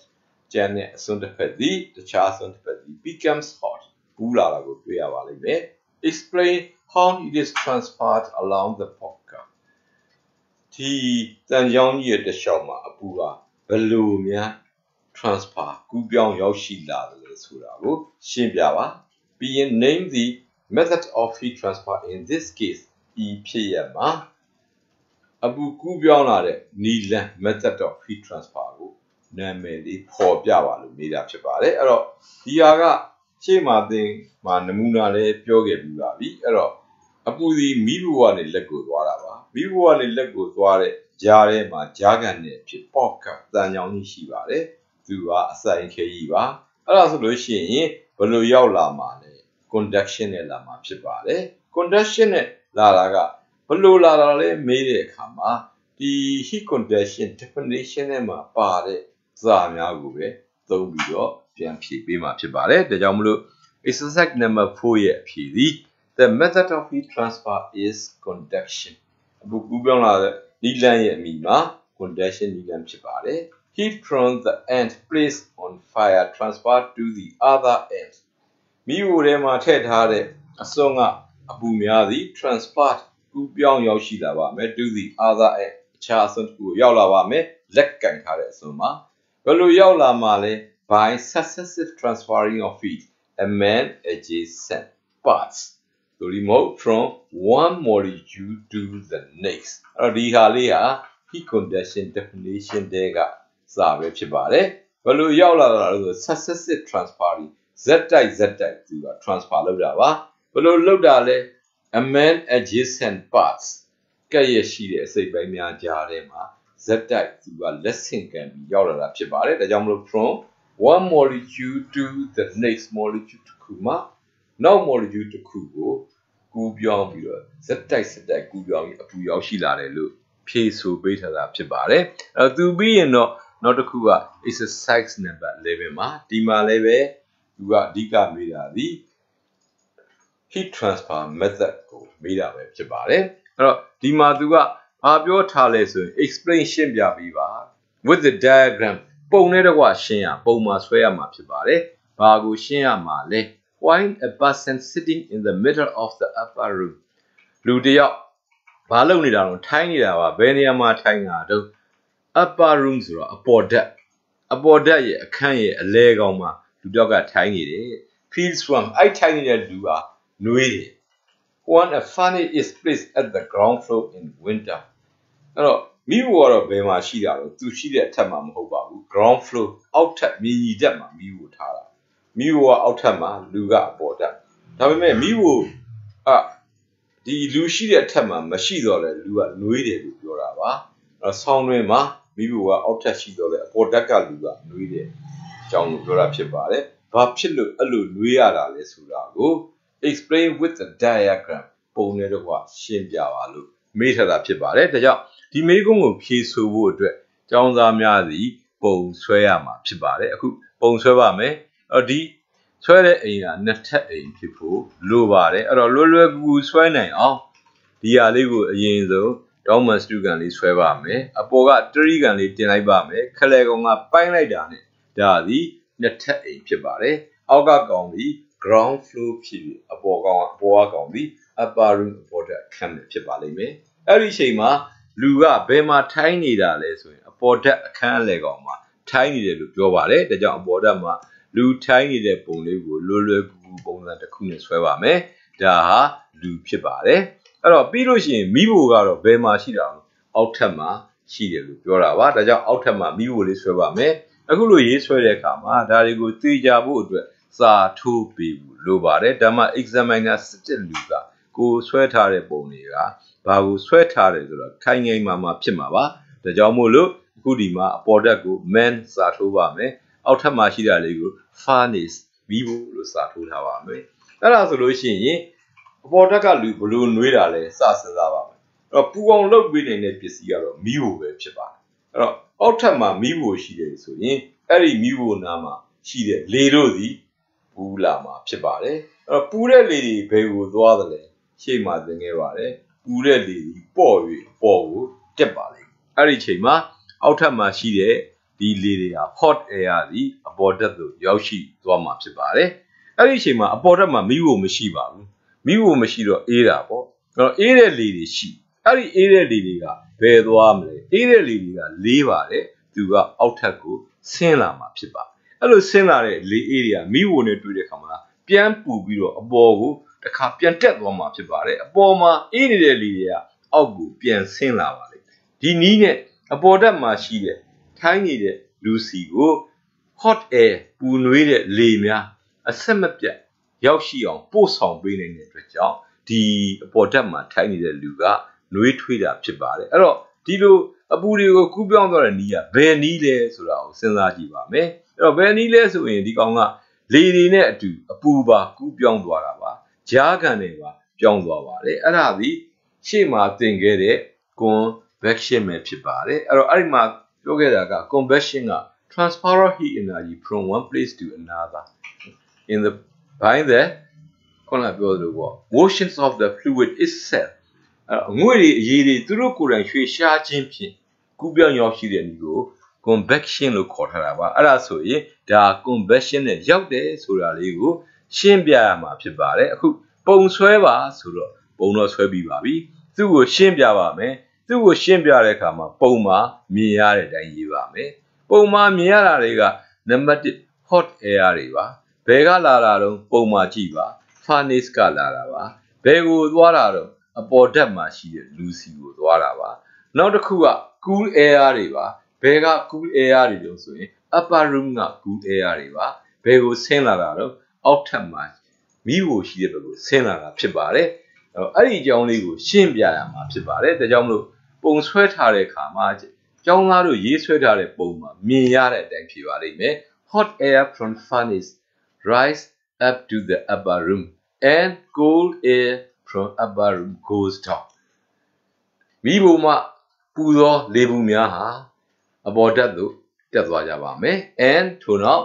ကျန်တဲ့အစွန်းတစ်ဖက်သည်တခြားအစွန်းတစ်ဖက်သည် becomes hot ပူလာတာကိုတွေ့ရပါလိမ့်မယ် explain how it is transferred along the poker ဒီတန်ချောင်းကြီးရဲ့တစ်လျှောက်မှာအပူကဘယ်လိုများ transfer ကူးပြောင်းရောက်ရှိလာတယ်လို့ဆိုတာကိုရှင်းပြပါပြီးရင် name the method of heat transfer in this case ဒီဖြစ်ရမှာအပူကူးပြောင်းလာတဲ့နီလန် method of heat transfer ကိုနာမည်လေးပေါ်ပြပါလို့မေးတာဖြစ်ပါတယ်အဲ့တော့ဒီဟာကရှေ့မှာသင်မှာနမူနာလေးပြောခဲ့ပြီးပါပြီအဲ့တော့အပူဒီမီးဘူကနေလက်ကိုသွားတာပါမီးဘူကနေလက်ကိုသွားတဲ့ကြားထဲမှာကြားကန်နဲ့ဖြစ်ပေါ့ကတန်ကြောင်ကြီးရှိပါတယ်သူကအစိုင်ခဲကြီးပါအဲ့ဒါဆိုလို့ရှိရင်ဘယ်လိုရောက်လာမှာလဲ conduction နဲ့လာမှာဖြစ်ပါတယ် conduction နဲ့လာတာကဘယ်လိုလာတာလဲမေးတဲ့အခါမှာဒီ heat conduction definition နဲ့မှာပါတဲ့စာများကိုပဲသုံးပြီးတော့ပြန်ဖြည့်ပေးမှာဖြစ်ပါတယ်ဒါကြောင့်မလို့ exercise number 4ရဲ့အဖြေသည် the method of heat transfer is conduction အပူကူးပြောင်းလာတဲ့နီလန်ရဲ့အမည်မှာ conduction နီလန်ဖြစ်ပါတယ် heat from the end placed on fire transferred to the other end မီးဖိုထဲမှာထည့်ထားတဲ့အစွန်းကအပူများသည် transferred ကူးပြောင်းရောက်ရှိလာပါမယ် to the other end အခြားအစွန်းတစ်ခုကိုရောက်လာပါမယ်လက်ကင်ထားတဲ့အစွန်းမှာဘယ်လိုရောက်လာမှာလဲ by successive transferring of heat among adjacent parts သို့ဒီမဟုတ် from one molecule to the next အဲ့တော့ဒီဟာလေးဟာ heat conduction definition တွေကစာပဲဖြစ်ပါတယ်ဘယ်လိုရောက်လာတာလဲဆို successive transferring Z သူက transfer လုပ်တာပါဘယ်လိုလုပ်တာလဲ amend adjacent parts ကဲ့ရဲ့ရှိတဲ့အစိတ်ပိုင်းများကြားထဲမှာ Z သူကလက်ဆင့်ကမ်းပြီးရောက်လာတာဖြစ်ပါတယ်ဒါကြောင့်မလို့ from one molecule to the next molecule တစ်ခုမှာနောက် molecule တစ်ခုကိုကူးပြောင်းပြီးတော့ Z ကူးပြောင်းပြီးအပူရောက်ရှိလာတယ်လို့ဖြေဆိုပေးထားတာဖြစ်ပါတယ်အဲ့တော့သူပြီးရင်တော့နောက်တစ်ခုက exercise number 11မှာဒီမှာလည်းပဲသူကအဓိကမေးတာဒီ heat transfer method ကိုမေးတာပဲဖြစ်ပါတယ်အဲ့တော့ဒီမှာသူကဘာပြောထားလဲဆိုရင် explain ရှင်းပြပေးပါ with the diagram ပုံနဲ့တကွရှင်းရပုံမှာဆွဲရမှာဖြစ်ပါတယ်ဘာကိုရှင်းရမှာလဲ Find a person sitting in the middle of the upper room လူတယောက်ဘာလုပ်နေတာတော့ထိုင်းနေတာပါဘယ်နေရာမှာထိုင်းတာတော့ upper room ဆိုတော့အပေါ်ဓာတ်ရဲ့အခန်းရဲ့အလဲကောင်မှာလူတယောက်ကထိုင်းနေတယ် feels from အဲ့ထိုင်းနေတဲ့လူကနွေးတယ် One a furnace is placed at the ground floor in winter အဲ့တော့မိဖို့ကတော့ဘယ်မှာရှိတာတော့သူရှိတဲ့အထက်မှာမဟုတ်ပါဘူး ground floor အောက်ထပ်မြေညီတက်မှာမိဖို့ထားတာမိဖို့ကအောက်ထပ်မှာလူကအပေါ်ဓာတ်ဒါပေမဲ့မိဖို့ဒီလူရှိတဲ့အထက်မှာမရှိတော့လဲလူကနွေးတယ်လို့ပြောတာပါအဲ့ဆောင်းတွင်မှာမိဖို့ကအောက်ထပ်ရှိတော့လဲအပေါ်ဓာတ်ကလူကနွေးတယ်အကြောင်းကိုပြောတာဖြစ်ပါတယ်ဘာဖြစ်လို့အဲ့လိုနွေးရတာလဲဆိုတာကို explain with the diagram ပုံနဲ့တော့ရှင်းပြပါလို့မေးထားတာဖြစ်ပါတယ်ဒါကြောင့်ဒီမေးခွန်းကိုဖြေဆိုဖို့အတွက်ကျောင်းသားများစီပုံဆွဲရမှာဖြစ်ပါတယ်အခုပုံဆွဲပါမယ်အဲ့ဒီဆွဲတဲ့အိမ်ကနှစ်ထပ်အိမ်ဖြစ်ဖို့လိုပါတယ်အဲ့တော့လွယ်ကူဆွဲနိုင်အောင်ဒီဟာလေးကိုအရင်ဆုံး Thomas တူကန်လေးဆွဲပါမယ်အပေါ်ကတရီကန်လေးတင်လိုက်ပါမယ်ခလဲကောင်ကပိုင်းလိုက်တာနဲ့ဒါသည်နှစ်ထပ်အိမ်ဖြစ်ပါတယ်အောက်ကကောင်ပြီး ground floor ဖြစ်ပြီးအပေါ်ကကောင်ပြီး upper room အပေါ်တက်အခန်းဖြစ်ပါလိမ့်မယ်အဲ့ဒီအချိန်မှာလူကဘယ်မှာထိုင်းနေတာလဲဆိုရင်အပေါ်တက်အခန်းအလဲကောင်မှာထိုင်းနေတယ်လို့ပြောပါတယ်ဒါကြောင့်အပေါ်တက်မှာလူထိုင်းနေတဲ့ပုံလေးကိုလွယ်ကူပုံစံတစ်ခုနဲ့ဆွဲပါမယ်ဒါဟာလူဖြစ်ပါတယ်အဲ့တော့ပြီးလို့ရှိရင်မိဖို့ကတော့ဘယ်မှာရှိတာလဲအောက်ထပ်မှာရှိတယ်လို့ပြောတာပါဒါကြောင့်အောက်ထပ်မှာမိဖို့လေးဆွဲပါမယ်အခုလိုရေးဆွဲတဲ့အခါမှာဒါတွေကိုသိကြဖို့အတွက်စာထိုးပေးဖို့လိုပါတယ်ဒါမှ examiner စစ်တဲ့လူကကိုဆွဲထားတဲ့ပုံတွေကဘာကိုဆွဲထားတယ်ဆိုတော့ခိုင်ငိမ်မှာဖြစ်မှာပါဒါကြောင့်မို့လို့အခုဒီမှာအပေါ်ဓာတ်ကို man စာထိုးပါမယ်အောက်ထပ်မှာရှိတာလေးကို furnace မိဖို့လို့စာထိုးထားပါမယ်အဲ့ဒါဆိုလို့ရှိရင်အပေါ်ဓာတ်ကလူဘလို့နှွေးတာလဲစစဉ်းစားပါမယ်အဲ့တော့ပူအောင်လုပ်ပေးနေတဲ့ပစ္စည်းကတော့မိဖို့ပဲဖြစ်ပါတယ်အဲ့တော့အောက်ထပ်မှာမိဖို့ရှိတယ်ဆိုရင်အဲ့ဒီမိဖို့နားမှာရှိတဲ့လေတို့သည်ပူလာမှာဖြစ်ပါတယ်အဲ့တော့ပူတဲ့လေတွေဘယ်ကိုသွားသလဲရှေ့မှာသင်ခဲ့ပါတယ်ပူတဲ့လေတွေပေါ့၍အပေါ်ကိုတက်ပါလိမ့်အဲ့ဒီချိန်မှာအောက်ထပ်မှာရှိတဲ့ဒီလေတွေက hot air သည်အပေါ်ဓာတ်သို့ရောက်ရှိသွားမှာဖြစ်ပါတယ်အဲ့ဒီချိန်မှာအပေါ်ဓာတ်မှာမိဖို့မရှိပါဘူးမိဖို့မရှိတော့အေးတာပေါ့အဲ့တော့အေးတဲ့လေတွေရှိအဲ့ဒီအေးတဲ့လေတွေကဘယ်သွားမလဲအေးတဲ့လေတွေကလေးပါတယ်သူကအောက်ထပ်ကိုဆင်းလာမှာဖြစ်ပါအဲ့လိုဆင်းလာတဲ့လေအေးတွေကမိဖို့နဲ့တွေ့တဲ့အခါမှာပြန်ပူပြီးတော့အပေါ်ကိုတစ်ခါပြန်တက်သွားမှာဖြစ်ပါတယ်အပေါ်မှာအေးနေတဲ့လေတွေကအောက်ကိုပြန်ဆင်းလာပါလိမ့်ဒီနည်းနဲ့အပေါ်ဓာတ်မှာရှိတဲ့ထိုင်းနေတဲ့လူစီကို hot air ပူနွေးတဲ့လေများအဆက်မပြတ်ရောက်ရှိအောင်ပို့ဆောင်ပေးနိုင်တဲ့အတွက်ကြောင့်ဒီအပေါ်ဓာတ်မှာထိုင်းနေတဲ့လူကနွေးထွေးတာဖြစ်ပါတယ်အဲ့တော့ဒီလိုအပူတွေကိုကူးပြောင်းသွားတဲ့နည်းကဘယ်နည်းလဲဆိုတာကိုစဉ်းစားကြည့်ပါမယ်အဲ့တော့ဘယ်နည်းလဲဆိုရင်ဒီကောင်ကလေတွေနဲ့အတူအပူပါကူးပြောင်းသွားတာပါကြားခံတွေပါပြောင်းသွားပါတယ်အဲ့ဒါဒီရှေ့မှာသင်ခဲ့တဲ့ convection ပဲဖြစ်ပါတယ်အဲ့တော့အဲ့ဒီမှာပြောခဲ့တာက convection က transfer of heat energy from one place to another in the by the ခုနပြောသလိုပေါ့ motions of the fluid itself အငွေ့တွေအရည်တွေသူတို့ကိုယ်တိုင်ရွှေ့ရှားခြင်းဖြင့်ကူးပြောင်းရောက်ရှိတဲ့နည်းကို convection လို့ခေါ်ထားတာပါအဲ့ဒါဆိုရင်ဒါ convection နဲ့ရောက်တယ်ဆိုတာလေးကိုရှင်းပြရမှာဖြစ်ပါတယ်အခုပုံဆွဲပါဆိုတော့ပုံတော့ဆွဲပြီးပါပြီသူ့ကိုရှင်းပြပါမယ်သူ့ကိုရှင်းပြတဲ့အခါမှာပုံမှာမြင်ရတဲ့အတိုင်းရေးပါမယ်ပုံမှာမြင်ရတာတွေကနံပါတ်1 hot air တွေပါဘယ်ကလာတာတော့ပုံမှာကြည့်ပါ furnace ကလာတာပါဘယ်ကိုသွားတာတော့အပေါ်ဓာတ်မှာရှိတဲ့လူစီကိုသွားတာပါနောက်တစ်ခုက cool air တွေပါဘယ်က cool air တွေလို့ဆိုရင် upper room က cool air တွေပါဘယ်ကိုဆင်းလာတာတော့ အောက်ထပ်မှာမိဖို့ရှိတဲ့ဘက်ကိုဆင်းလာတာဖြစ်ပါတယ်အဲ့ဒီအကြောင်းလေးကိုရှင်းပြရမှာဖြစ်ပါတယ်ဒါကြောင့်မလို့ပုံဆွဲထားတဲ့အခါမှာကျောင်းသားတို့ရေးဆွဲထားတဲ့ပုံမှာမြင်ရတဲ့အတိုင်းဖြစ်ပါလိမ့်မယ် hot air from furnace rise up to the upper room and cold air from upper room goes down မိဘမှာပူသောလေဘူးများဟာအပေါ်ဓာတ်သို့တက်သွားကြပါမယ် and ထို့နောက်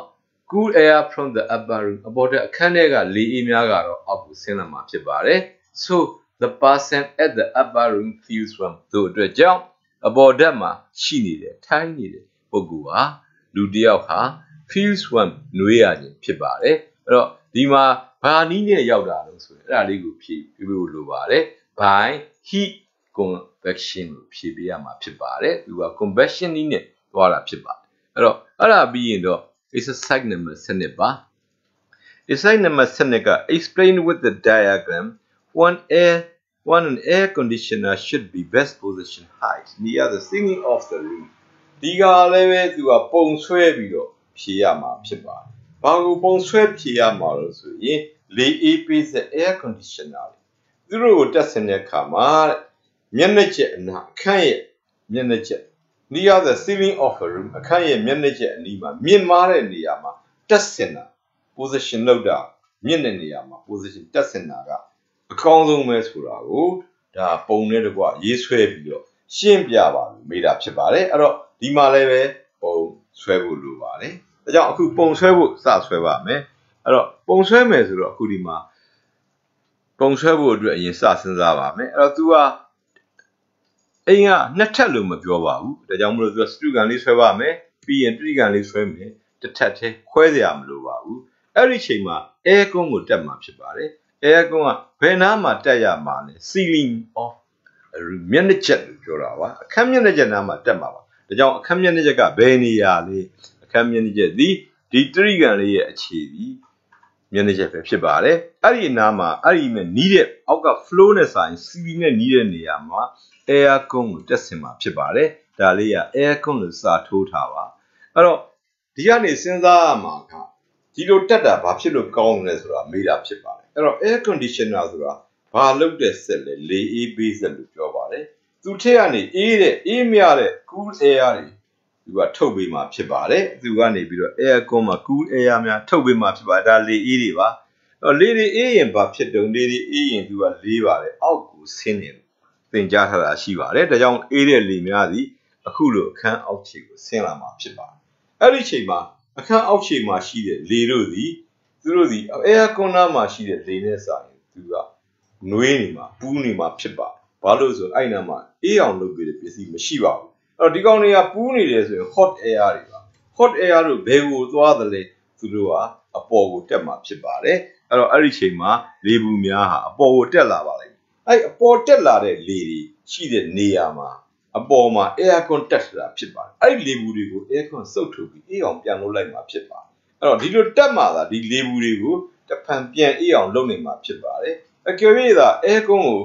cool air from the upper room အပေါ်ဓာတ်အခန်းထဲကလေအေးများကတော့အောက်ကိုဆင်းလာမှာဖြစ်ပါတယ် so the person at the upper room feels warm တို့အတွက်ကြောင့်အပေါ်ဓာတ်မှာရှိနေတဲ့ထိုင်းနေတဲ့ပုဂ္ဂိုလ်ဟာလူတစ်ယောက်ဟာ feels warm နွေးရခြင်းဖြစ်ပါတယ်အဲ့တော့ဒီမှာဘာနည်းနဲ့ရောက်တာလို့ဆိုရင်အဲ့ဒါလေးကိုဖြည့်ပြဖို့လိုပါတယ် by heat convection လို့ဖြည့်ပေးရမှာဖြစ်ပါတယ်သူက convection နည်းနဲ့သွားတာဖြစ်ပါတယ်အဲ့တော့အဲ့ဒါပြီးရင်တော့ exercise number 7ပါ exercise number 7က explain with the diagram when an air conditioner should be best position height near the ceiling of the room ဒီကလည်းပဲသူကပုံဆွဲပြီးတော့ဖြည့်ရမှာဖြစ်ပါတယ်ဘာကိုပုံဆွဲဖြည့်ရမှာလို့ဆိုရင်လေအေးပေးတဲ့ air conditioner သူတို့ကိုတက်ဆင်တဲ့အခါမှာမျက်နှာကျက်အနာအခန်းရဲ့မျက်နှာကျက် near the ceiling of a room အခန်းရဲ့မျက်နှာကျက်အနီးမှာမြင့်မားတဲ့နေရာမှာတက်ဆင်တာ position လောက်တာမြင့်တဲ့နေရာမှာ position တက်ဆင်တာကအကောင်းဆုံးပဲဆိုတာကိုဒါပုံနဲ့တကွရေးဆွဲပြီးတော့ရှင်းပြပါလို့မေးတာဖြစ်ပါတယ်အဲ့တော့ဒီမှာလည်းပဲပုံဆွဲဖို့လိုပါတယ်ဒါကြောင့်အခုပုံဆွဲဖို့စဆွဲပါမယ်အဲ့တော့ပုံဆွဲမယ်ဆိုတော့အခုဒီမှာပုံဆွဲဖို့အတွက်အရင်စစဉ်းစားပါမယ်အဲ့တော့ तू ကအိမ်ကနှစ်ထပ်လို့မပြောပါဘူးဒါကြောင့်မလို့ तू စတူကန်လေးဆွဲပါမယ်ပြီးရင်တတိကန်လေးဆွဲမယ်တစ်ထပ်သေးခွဲစရာမလိုပါဘူးအဲ့ဒီချိန်မှာ air con ကိုတက်မှာဖြစ်ပါတယ် air con ကဘယ်နားမှာတက်ရမှာလဲ ceiling of မျက်နှာကျက်လို့ပြောတာပါအခန်းမျက်နှာကျက်နားမှာတက်မှာပါဒါကြောင့်အခန်းမျက်နှာကျက်ကဘယ်နေရာလဲအခန်းမျက်နှာကျက်ဒီတရိကန်လေးရဲ့အခြေဒီမျက်နှာကျက်ပဲဖြစ်ပါတယ်အဲ့ဒီအနားမှာအဲ့ဒီနဲ့နီးတဲ့အောက်က flow နဲ့ဆိုင် ceiling နဲ့နီးတဲ့နေရာမှာ air con ကိုတက်ဆင်မှာဖြစ်ပါတယ်ဒါလေးက air con လို့စာထိုးထားပါအဲ့တော့ဒီကနေစဉ်းစားရမှာကဒီလိုတက်တာဘာဖြစ်လို့ကောင်းလဲဆိုတာမေးတာဖြစ်ပါတယ်အဲ့တော့ air conditioner ဆိုတာဘာလုပ်တဲ့စက်လဲလေအေးပေးစက်လို့ပြောပါတယ်သူထက်ကနေအေးမြတဲ့ cool air တွေသူကထုတ်ပေးမှာဖြစ်ပါတယ်သူကနေပြီးတော့ air con မှာ cool air များထုတ်ပေးမှာဖြစ်ပါတယ်ဒါလေအေးတွေပါအဲ့တော့လေတွေအေးရင်ဘာဖြစ်တုံလေတွေအေးရင်သူကလေးပါတယ်အောက်ကိုဆင်းနေသင်ကြားထားတာရှိပါတယ်ဒါကြောင့်အေးတဲ့လေများသည်အခုလိုအခန်းအောက်ခြေကိုဆင်းလာမှာဖြစ်ပါတယ်အဲ့ဒီချိန်မှာအခန်းအောက်ခြေမှာရှိတဲ့လေတို့သည်သူတို့သည် air con မှာရှိတဲ့လေနဲ့စာရင်သူကနွေးနေမှာပူးနေမှာဖြစ်ပါတယ်ဘာလို့ဆိုအဲ့နာမှာအေးအောင်လုပ်ပေးတဲ့ပစ္စည်းမရှိပါဘူးအဲ့တော့ဒီကောင်တွေကပူးနေတယ်ဆိုရင် hot air တွေပါ hot air တို့ဘယ်ကိုသွားသလဲသူတို့ကအပေါ်ကိုတက်မှာဖြစ်ပါတယ်အဲ့တော့အဲ့ဒီချိန်မှာလေဘူးများဟာအပေါ်ကိုတက်လာပါလိမ့်မယ်အဲ့အပေါ်တက်လာတဲ့လေတွေရှိတဲ့နေရာမှာအပေါ်မှာ air con တက်တာဖြစ်ပါတယ်အဲ့ဒီလေဘူးတွေကို air con စုပ်ထုတ်ပြီးအေးအောင်ပြန်လုပ်လိုက်မှာဖြစ်ပါတယ်အဲ့တော့ဒီလိုတက်မှာသာဒီလေဘူးတွေကိုတဖန်ပြန်အေးအောင်လုပ်နိုင်မှာဖြစ်ပါတယ်အကယ်၍သာ air con ကို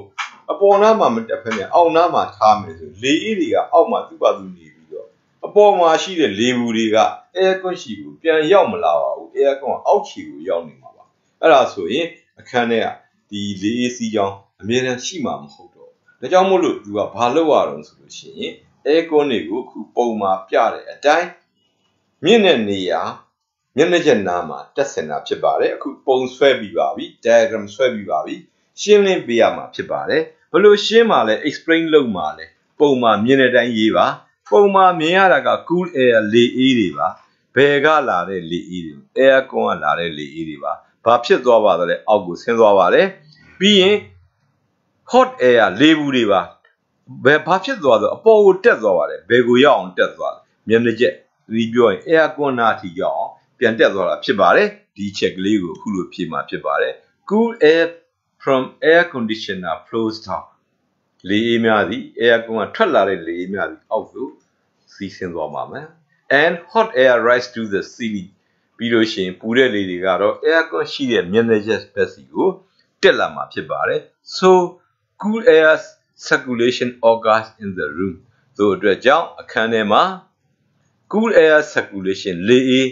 အပေါ်နားမှာမတက်ဖက်နဲ့အောက်နားမှာထားမယ်ဆိုလေအေးတွေကအောက်မှာသူ့ဘာသူနေပြီးတော့အပေါ်မှာရှိတဲ့လေဘူးတွေက air con ရှိကိုပြန်ရောက်မလာပါဘူး air con ကအောက်ခြေကိုရောက်နေမှာပါအဲ့ဒါဆိုရင်အခန်းထဲကဒီလေအေးစီးကြောင်းအမြဲတမ်းရှိမှာမဟုတ်တော့ဒါကြောင့်မို့လို့သူကဘာလုပ်ရအောင်ဆိုလို့ရှိရင် air con တွေကိုအခုပုံမှာပြတဲ့အတိုင်းမြင့်တဲ့နေရာမျက်နှာကျက်နားမှာတက်ဆင်တာဖြစ်ပါတယ်အခုပုံဆွဲပြီးပါပြီ diagram ဆွဲပြီးပါပြီရှင်းလင်းပေးရမှာဖြစ်ပါတယ်ဘယ်လိုရှင်းမှာလဲ explain လုပ်မှာလဲပုံမှာမြင်တဲ့အတိုင်းရေးပါပုံမှာမြင်ရတာက cool air လေအေးတွေပါဘယ်ကလာတဲ့လေအေးတွေ air con ကလာတဲ့လေအေးတွေပါဘာဖြစ်သွားပါသလဲအောက်ကိုဆင်းသွားပါတယ်ပြီးရင် hot air လေဘူးတွေပါဘာဖြစ်သွားတော့အပေါ်ကိုတက်သွားပါတယ်ဘယ်ကိုရောက်အောင်တက်သွားလဲမျက်နှာကျက်ဒီပြောရင် air con နာထိရောက်အောင်ပြန်တက်သွားတာဖြစ်ပါတယ်ဒီချက်ကလေးကိုအခုလိုဖြေမှာဖြစ်ပါတယ် cool air from air conditioner flows down လေအေးများသည် air con ကထွက်လာတဲ့လေအေးများသည်အောက်သို့စီးဆင်းသွားပါမယ် and hot air rise to the ceiling ပြီးလို့ရှိရင်ပူတဲ့လေတွေကတော့ air con ရှိတဲ့မျက်နှာကျက်ဘက်စီကိုတက်လာမှာဖြစ်ပါတယ် so cool air circulation occurs in the room သို့အတွက်ကြောင့်အခန်းထဲမှာ cool air circulation လေအေး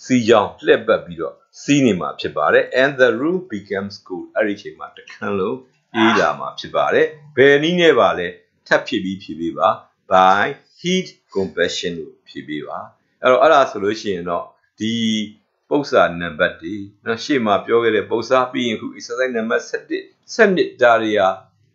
စီးကြောင်းလှည့်ပတ်ပြီးတော့ cinema ဖြစ်ပါတယ် and the room becomes cool အဲ့ဒီအချိန်မှာတခန်းလုံးအေးလာမှာဖြစ်ပါတယ်ဘယ်နည်းနဲ့ပါလဲထပ်ဖြစ်ပြီးဖြည့်ပေးပါ by heat convection လို့ဖြည့်ပေးပါအဲ့ဒါဆိုလို့ရှိရင်တော့ဒီပု္ပ္ပစာနံပါတ်တွေနော်ရှေ့မှာပြောခဲ့တဲ့ပု္ပ္ပစာပြီးရင်ခု exercise နံပါတ်7ဒါတွေဟာ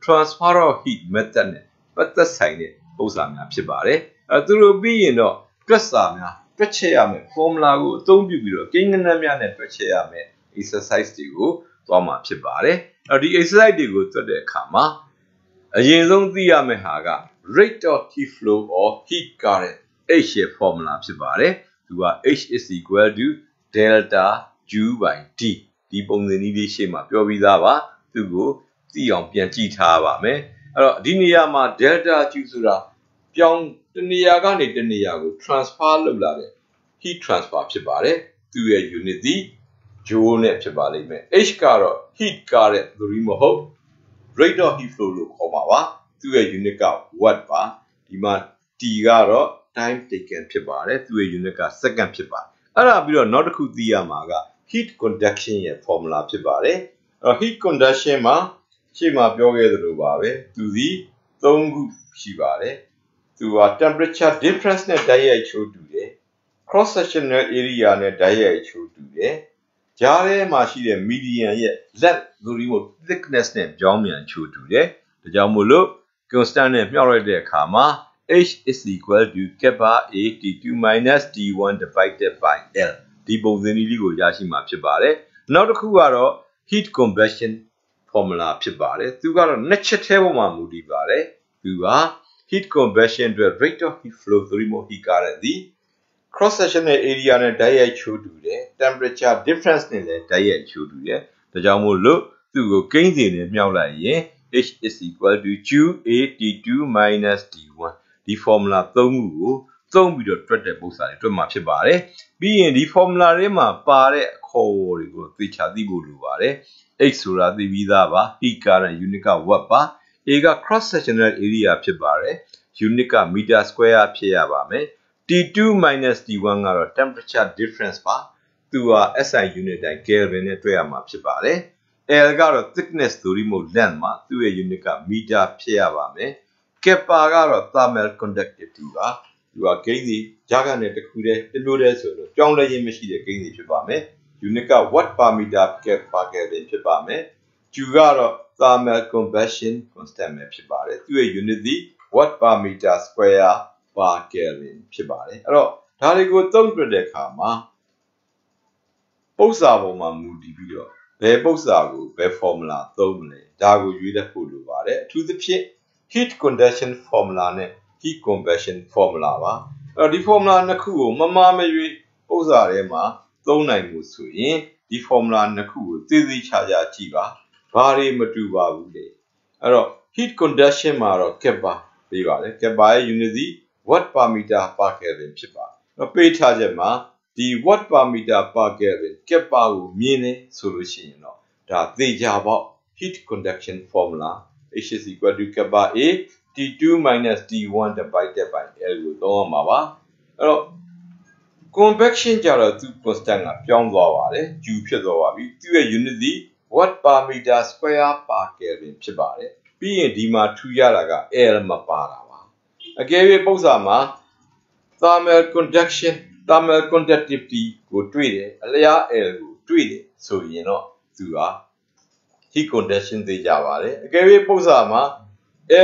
transfer of heat method နဲ့ပတ်သက်ဆိုင်တဲ့ပု္ပ္ပစာများဖြစ်ပါတယ်သူတို့ပြီးရင်တော့တွက်စာများတွက်ချက်ရမယ် formula ကိုအသုံးပြုပြီးတော့ကိန်းဂဏန်းများနဲ့တွက်ချက်ရမယ် exercise တွေကိုသွားမှာဖြစ်ပါတယ်ဒီ exercise တွေကိုတွက်တဲ့အခါမှာအရင်ဆုံးသိရမယ့်ဟာက rate of heat flow or heat current H ရဲ့ formula ဖြစ်ပါတယ်သူက H is equal to delta U by D ဒီပုံစံနည်းလေးရှေ့မှာပြောပြီးသားပါသူကိုသိအောင်ပြန်ကြည့်ထားပါမယ်အဲ့တော့ဒီနေရာမှာ delta Q ဆိုတာပြောင်းတနေရာကနေတနေရာကို transfer လုပ်လာတဲ့ heat transfer ဖြစ်ပါတယ်သူရဲ့ unit သည် joule နဲ့ဖြစ်ပါလိမ့်မယ် H ကတော့ heat current သတိမဟုတ် rate of heat flow လို့ခေါ်ပါပါသူရဲ့ unit က watt ပါဒီမှာ T ကတော့ time taken ဖြစ်ပါတယ်သူရဲ့ unit က second ဖြစ်ပါတယ်အဲ့ဒါပြီးတော့နောက်တစ်ခုသိရမှာက heat conduction ရဲ့ formula ဖြစ်ပါတယ်အဲ့တော့ heat conduction မှာရှေ့မှာပြောခဲ့သလိုပါပဲသူဒီ3ခုရှိပါတယ်သူက temperature difference နဲ့ဓာတ်ရိုက်ချိုးတူတယ် cross sectional area နဲ့ဓာတ်ရိုက်ချိုးတူတယ်ကြားထဲမှာရှိတဲ့ median ရဲ့ length သို့ဒီမို့ thickness နဲ့ကြောင်းမြန်ချိုးတူတယ်ဒါကြောင့်မို့လို့ constant နဲ့မြှောက်လိုက်တဲ့အခါမှာ H is equal to kappa A T2 minus T1 divided by L ဒီပုံစံနည်းလေးကိုရရှိမှာဖြစ်ပါတယ်နောက်တစ်ခုကတော့ heat conversion formula ဖြစ်ပါတယ်သူကတော့နှစ်ချက်သေးပေါ်မှာမူတည်ပါတယ်သူက heat conversion အတွက် rate of heat flow သို့ဒီမို့ heat current သည် cross sectional area နဲ့ဓာတ်ရိုက်ချိုးတူတယ် temperature difference နဲ့လည်းဓာတ်ရိုက်ချိုးတူတယ်ဒါကြောင့်မို့လို့သူ့ကိုကိန်းစဉ်နဲ့မြှောက်လိုက်ရင် H is equal to QAT2 minus T1 ဒီ formula 3ခုကိုသုံးပြီးတော့တွက်တဲ့ပု္ပ္ပစာတွေတွက်မှာဖြစ်ပါတယ်ပြီးရင်ဒီ formula တွေမှာပါတဲ့အခေါ်အဝေါ်တွေကိုသိချသိဖို့လိုပါတယ် H ဆိုတာသိပြီးသားပါ heat current unit က watt ပါ A က cross sectional area ဖြစ်ပါတယ် unit က meter square ဖြစ်ရပါမယ်T2 minus T1 ကတော့ temperature difference ပါသူက SI unit တိုင်း Kelvin နဲ့တွက်ရမှာဖြစ်ပါတယ် L ကတော့ thickness သို့ဒီမို့ length မှာသူ့ရဲ့ unit က meter ဖြစ်ရပါမယ် Kappa ကတော့ thermal conductivity ပါသူကဂိမ်းစီဂျာကန်နဲ့တစ်ခုတည်းတမျိုးတည်းဆိုတော့ကြောင်းလဲရင်းမရှိတဲ့ဂိမ်းစီဖြစ်ပါမယ် unit က watt per meter per Kelvin ဖြစ်ပါမယ် Q ကတော့ thermal convection constant ပဲဖြစ်ပါတယ်သူ့ရဲ့ unit သည် watt per meter square per Kelvin ဖြစ်ပါတယ်အဲ့တော့ဒါတွေကိုသုံးပြတဲ့အခါမှာပု္ပ္ပစာပေါ်မှာမူတည်ပြီးတော့ဘယ်ပု္ပ္ပစာကိုဘယ် formula သုံးမလဲဒါကိုရွေးတတ်ဖို့လိုပါတယ်အထူးသဖြင့် heat conduction formula နဲ့ heat conversion formula ပါအဲ့တော့ဒီ formula နှစ်ခုကိုမမရွေးပု္ပ္ပစာထဲမှာသုံးနိုင်မှုဆိုရင်ဒီ formula နှစ်ခုကိုသိသိချာချာကြည့်ပါဘာတွေမတူပါဘူးလေအဲ့တော့ heat conduction မှာတော့ kappa ပေးပါလေ kappa ရဲ့ unit သည် watt per meter per Kelvin ဖြစ်ပါတယ်ပေးထားချက်မှာဒီ watt per meter per Kelvin kappa ကိုမြင်နေဆိုလို့ရှိရင်တော့ဒါသေချာပေါ့ heat conduction formula H is equal to kappa A T2 minus T1 divided by L ကိုသုံးရမှာပါအဲ့တော့ convection ကြတော့သူ constant ကပြောင်းသွားပါတယ် Q ဖြစ်သွားပါပြီသူရဲ့ unit သည် watt per meter square per Kelvin ဖြစ်ပါတယ်ပြီးရင်ဒီမှာထူရတာက L မပါတာပါအကယ်၍ပု္ပ္ပစာမှာ thermal conduction thermal conductivity ကိုတွေ့တယ်အလျား L ကိုတွေ့တယ်ဆိုရင်တော့သူက heat conduction သိကြပါတယ်အကယ်၍ပု္ပ္ပစာမှာ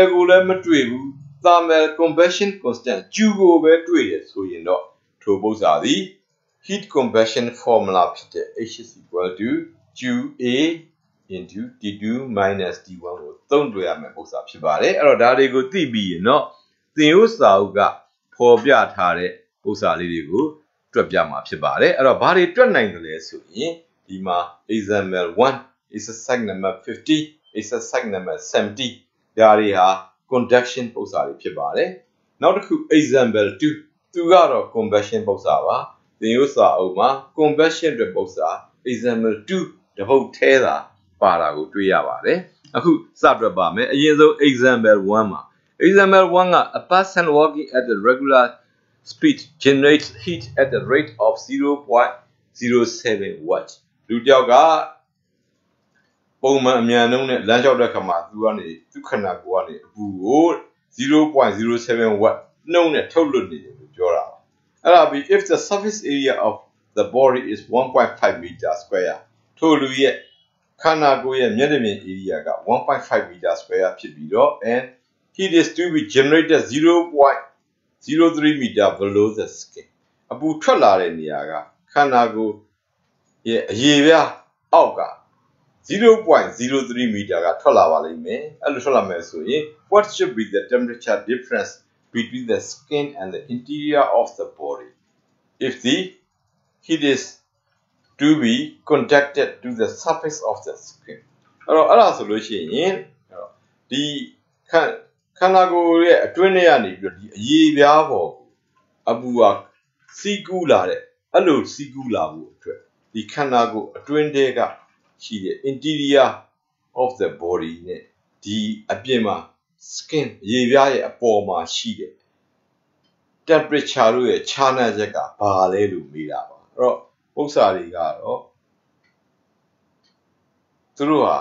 L ကိုလည်းမတွေ့ဘူး thermal convection constant Q ကိုပဲတွေ့တယ်ဆိုရင်တော့ထိုပု္ပ္ပစာသည် heat conversion formula ဖြစ်တဲ့ H is equal to QA into T2 minus T1 ကိုသုံးတွေ့ရမယ်ပု္ပ္ပစာဖြစ်ပါတယ်အဲ့တော့ဒါတွေကိုသိပြီးရင်တော့သင်ဥစာအုပ်ကဖော်ပြထားတဲ့ပု္ပ္ပစာလေးတွေကိုတွက်ပြမှာဖြစ်ပါတယ်အဲ့တော့ဘာတွေတွက်နိုင်တယ်လဲဆိုရင်ဒီမှာ example 1 exercise number 50 exercise number 70ဒါတွေဟာ conduction ပု္ပ္ပစာတွေဖြစ်ပါတယ်နောက်တစ်ခု example 2သူကတော့ convection ပု္ပ္ပစာပါသင်ဥစာအုပ်မှာ convection အတွက်ပု္ပ္ပစာ example 2တပုတ်ထဲတာပါတာကိုတွေ့ရပါတယ်အခုစတွက်ပါမယ်အရင်ဆုံး example 1မှာ example 1က a person walking at a regular speed generates heat at the rate of 0.07 watt လူတယောက်ကပုံမှန်အမြန်နှုန်းနဲ့လမ်းလျှောက်တဲ့အခါမှာသူခန္ဓာကိုယ်ကနေအပူကို 0.07 watt နှုန်းနဲ့ထုတ်လွှတ်နေတယ်လို့ပြောတာပါအဲ့ဒါပြီး if the surface area of the body is 1.5 meter square ထိုလူရဲ့ခန္ဓာကိုယ်ရဲ့မျက်နှာပြင် area က 1.5 meter square ဖြစ်ပြီးတော့ and heat is to be generated 0.03 meter below the skin အပူထွက်လာတဲ့နေရာကခန္ဓာကိုယ်ရဲ့အရေပြားအောက်က 0.03 meter ကထွက်လာပါလိမ့်မယ်အဲ့လိုထွက်လာမယ်ဆိုရင် what should be the temperature difference between the skin and the interior of the body if the heat is to be conducted to the surface of the skin အဲ့ဒါဆိုလို့ရှိရင်ဒီခန္ဓာကိုယ်ရဲ့အတွင်းထဲကနေပြီးတော့ဒီအရေပြားပေါ်ကိုအပူကစီးကူးလာတဲ့အဲ့လိုစီးကူးလာဖို့အတွက်ဒီခန္ဓာကိုယ်အတွင်းထဲကရှိတဲ့ interior of the body နဲ့ဒီအပြင်မှာ skin အရေပြားရဲ့အပေါ်မှာရှိတဲ့ temperature တို့ရဲ့ခြားနားချက်ကဘာလဲလို့မေးတာပါအဲ့တော့ဥစ္စာတွေကတော့သူတို့ဟာ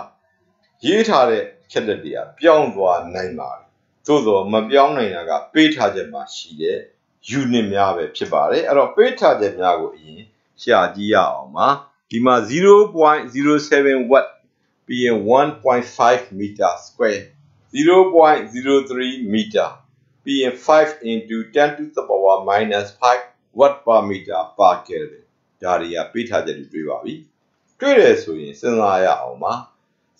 ရေးထားတဲ့ချက်လက်တွေကပြောင်းသွားနိုင်ပါတယ်သို့တော့မပြောင်းနိုင်တာကပေးထားချက်မှာရှိတဲ့ unit များပဲဖြစ်ပါတယ်အဲ့တော့ပေးထားချက်များကိုအရင်ရှာကြည့်ရအောင်ပါဒီမှာ 0.07 watt ပြီးရင် 1.5 meter square 0.03 meter ပြီးရင် 5 into 10 to the power minus 5 watt per meter per Kelvin ဒါတွေကပေးထားချက်တွေတွေ့ပါပြီတွေ့တယ်ဆိုရင်စဉ်းစားရအောင်ပါ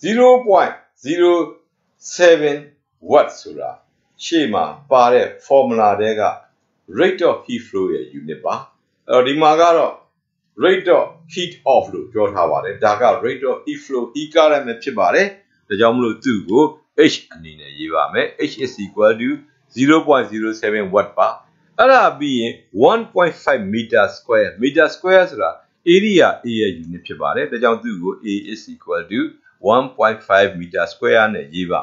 0.07 watt ဆိုတာရှေ့မှာပါတဲ့ formula တွေက rate of heat flow ရဲ့ unit ပါအဲ့တော့ဒီမှာကတော့ rate of heat off လို့ပြောထားပါတယ်ဒါက rate of heat flow heat current ပဲဖြစ်ပါတယ်ဒါကြောင့်မလို့သူ့ကို H အနေနဲ့ရေးပါမယ် H is equal to 0.07 watt ပါအဲ့ဒါပြီးရင် 1.5 meter square ဆိုတာ area A ရဲ့ unit ဖြစ်ပါတယ်ဒါကြောင့်သူ့ကို A is equal to 1.5 meter square နဲ့ရေးပါ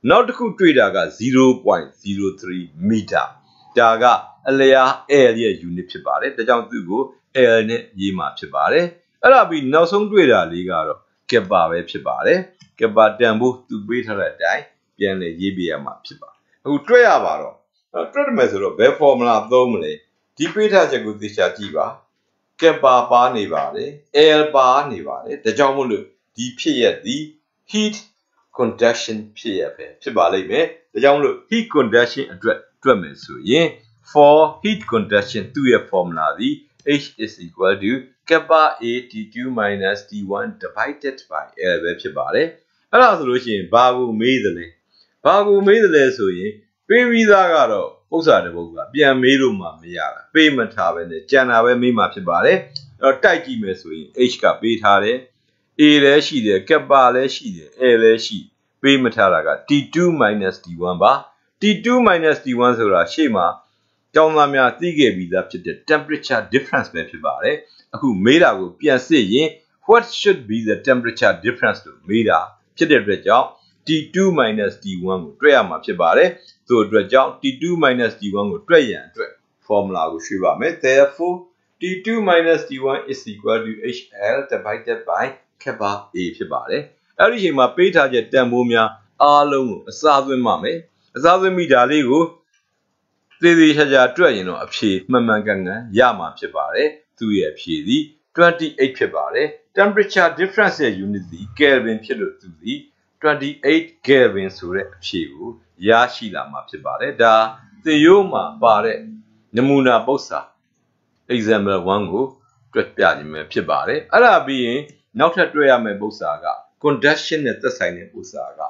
နောက်တစ်ခုတွေ့တာက 0.03 meter ဒါကအလျား L ရဲ့ unit ဖြစ်ပါတယ်ဒါကြောင့်သူ့ကို L နဲ့ရေးမှာဖြစ်ပါတယ်အဲ့ဒါပြီးနောက်ဆုံးတွေ့တာလေးကတော့ kappa ပဲဖြစ်ပါတယ် kappa တန်ဖို့သူပေးထားတဲ့အတိုင်းပြန်လည်ရေးပြရမှာဖြစ်ပါတယ်အခုတွေ့ရပါတော့တွေ့တယ်မယ်ဆိုတော့ဘယ် formula သုံးမလဲဒီပေးထားချက်ကိုသိချာကြည့်ပါ kappa ပါနေပါတယ် L ပါနေပါတယ်ဒါကြောင့်မို့လို့ဒီဖြစ်ရသည် heat conduction ဖြစ်ရပဲဖြစ်ပါလိမ့်မယ်ဒါကြောင့်မလို့ heat conduction အတွက်တွက်မယ်ဆိုရင် for heat conduction သူ့ရဲ့ formula သည် H is equal to kappa A T2 minus T1 divided by L ပဲဖြစ်ပါတယ်အဲ့ဒါဆိုလို့ရှိရင်ဘာကိုမေးသလဲဆိုရင်ပေးပြီးသားကတော့ဥစ္စာတစ်ပုဒ်ကပြန်မေးလို့မှမရတာပေးမထားပဲနဲ့ကြံတာပဲမေးမှဖြစ်ပါတယ်အဲ့တော့တိုက်ကြည့်မယ်ဆိုရင် H ကပေးထားတယ် A လည်းရှိတယ် kappa လည်းရှိတယ် L လည်းရှိပေးမထားတာက T2 minus T1 ပါ T2 minus T1 ဆိုတာရှေ့မှာကျောင်းသားများသိခဲ့ပြီးသားဖြစ်တဲ့ temperature difference ပဲဖြစ်ပါတယ်အခုမေးတာကိုပြန်စစ်ရင် what should be the temperature difference လို့မေးတာဖြစ်တဲ့အတွက်ကြောင့် T2 minus T1 ကိုတွက်ရမှာဖြစ်ပါတယ်ဆိုတဲ့အတွက်ကြောင့် T2 minus T1 ကိုတွက်ရန်အတွက် formula ကိုရွှေ့ပါမယ် therefore T2 minus T1 is equal to HL divided by kappa A ဖြစ်ပါတယ်အဲ့ဒီအချိန်မှာပေးထားချက်တန်ဖိုးများအားလုံးကိုအစားသွင်းပါမယ်အစားသွင်းပြီးဒါလေးကိုသေးသေးချာချာတွက်ရင်တော့အဖြေမှန်မှန်ကန်ကန်ရမှာဖြစ်ပါတယ်သူ့ရဲ့အဖြေသည်28ဖြစ်ပါတယ် temperature difference ရဲ့ unit သည် Kelvin ဖြစ်လို့သူသည်28 Kelvin ဆိုတဲ့အဖြေကိုရရှိလာမှာဖြစ်ပါတယ်ဒါသင်ရိုးမှာပါတဲ့နမူနာပု္ပ္ပာ example 1ကိုတွက်ပြခြင်းပဲဖြစ်ပါတယ်အဲ့ဒါပြီးရင်နောက်ထပ်တွေ့ရမယ့်ပု္ပ္ပာက conduction နဲ့သက်ဆိုင်တဲ့ပု္ပ္ပာက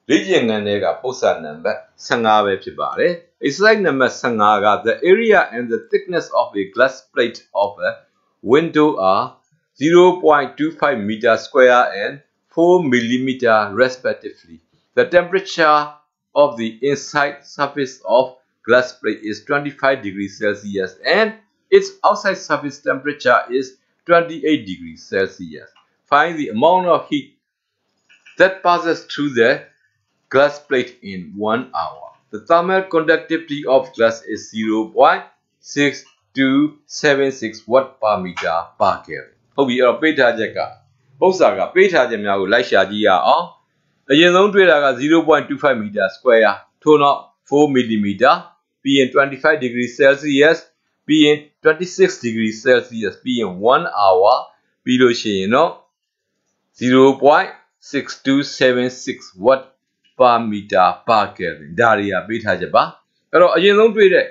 လေ့ကျင့်ခန်းထဲကပု္ပ္ပာနံပါတ်15ပဲဖြစ်ပါတယ် exercise number 15က the area and the thickness of a glass plate of a window are 0.25 meter square and 4 millimeter respectively the temperature of the inside surface of glass plate is 25 degrees Celsius and its outside surface temperature is 28 degrees Celsius find the amount of heat that passes through the glass plate in 1 hour. The thermal conductivity of glass is 0.6276 watt per meter per Kelvin. ဟုတ်ပြီအဲ့တော့ပေးထားချက်ကပု္ပ္ပစာကပေးထားချက်များကိုလိုက်ရှာကြည့်ရအောင်အရင်ဆုံးတွေ့တာက 0.25 meter square ထို့နောက်4 millimeter ပြီးရင်25 degree Celsius ပြီးရင်26 degree Celsius ပြီးရင်1 hour ပြီးလို့ရှိရင်တော့ 0.6276 watt per meter per Kelvin ဒါတွေကပေးထားချက်ပါအဲ့တော့အရင်ဆုံးတွေ့တဲ့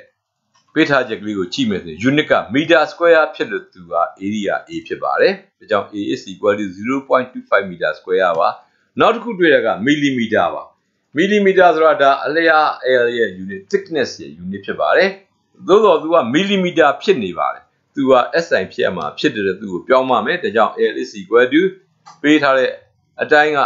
ပေးထားချက်ကလေးကိုကြည့်မယ်ဆိုရင် unit က meter square ဖြစ်လို့သူက area A ဖြစ်ပါတယ်ဒါကြောင့် A is equal to 0.25 meter square ပါနောက်တစ်ခုတွေ့တာက millimeter ပါ millimeter ဆိုတာဒါအလျား L ရဲ့ unit thickness ရဲ့ unit ဖြစ်ပါတယ်သို့တော့သူက millimeter ဖြစ်နေပါတယ်သူက SI ဖြစ်ရမှာဖြစ်တယ်သူကိုပြောင်းပါမယ်ဒါကြောင့် L is equal to ပေးထားတဲ့အတိုင်းက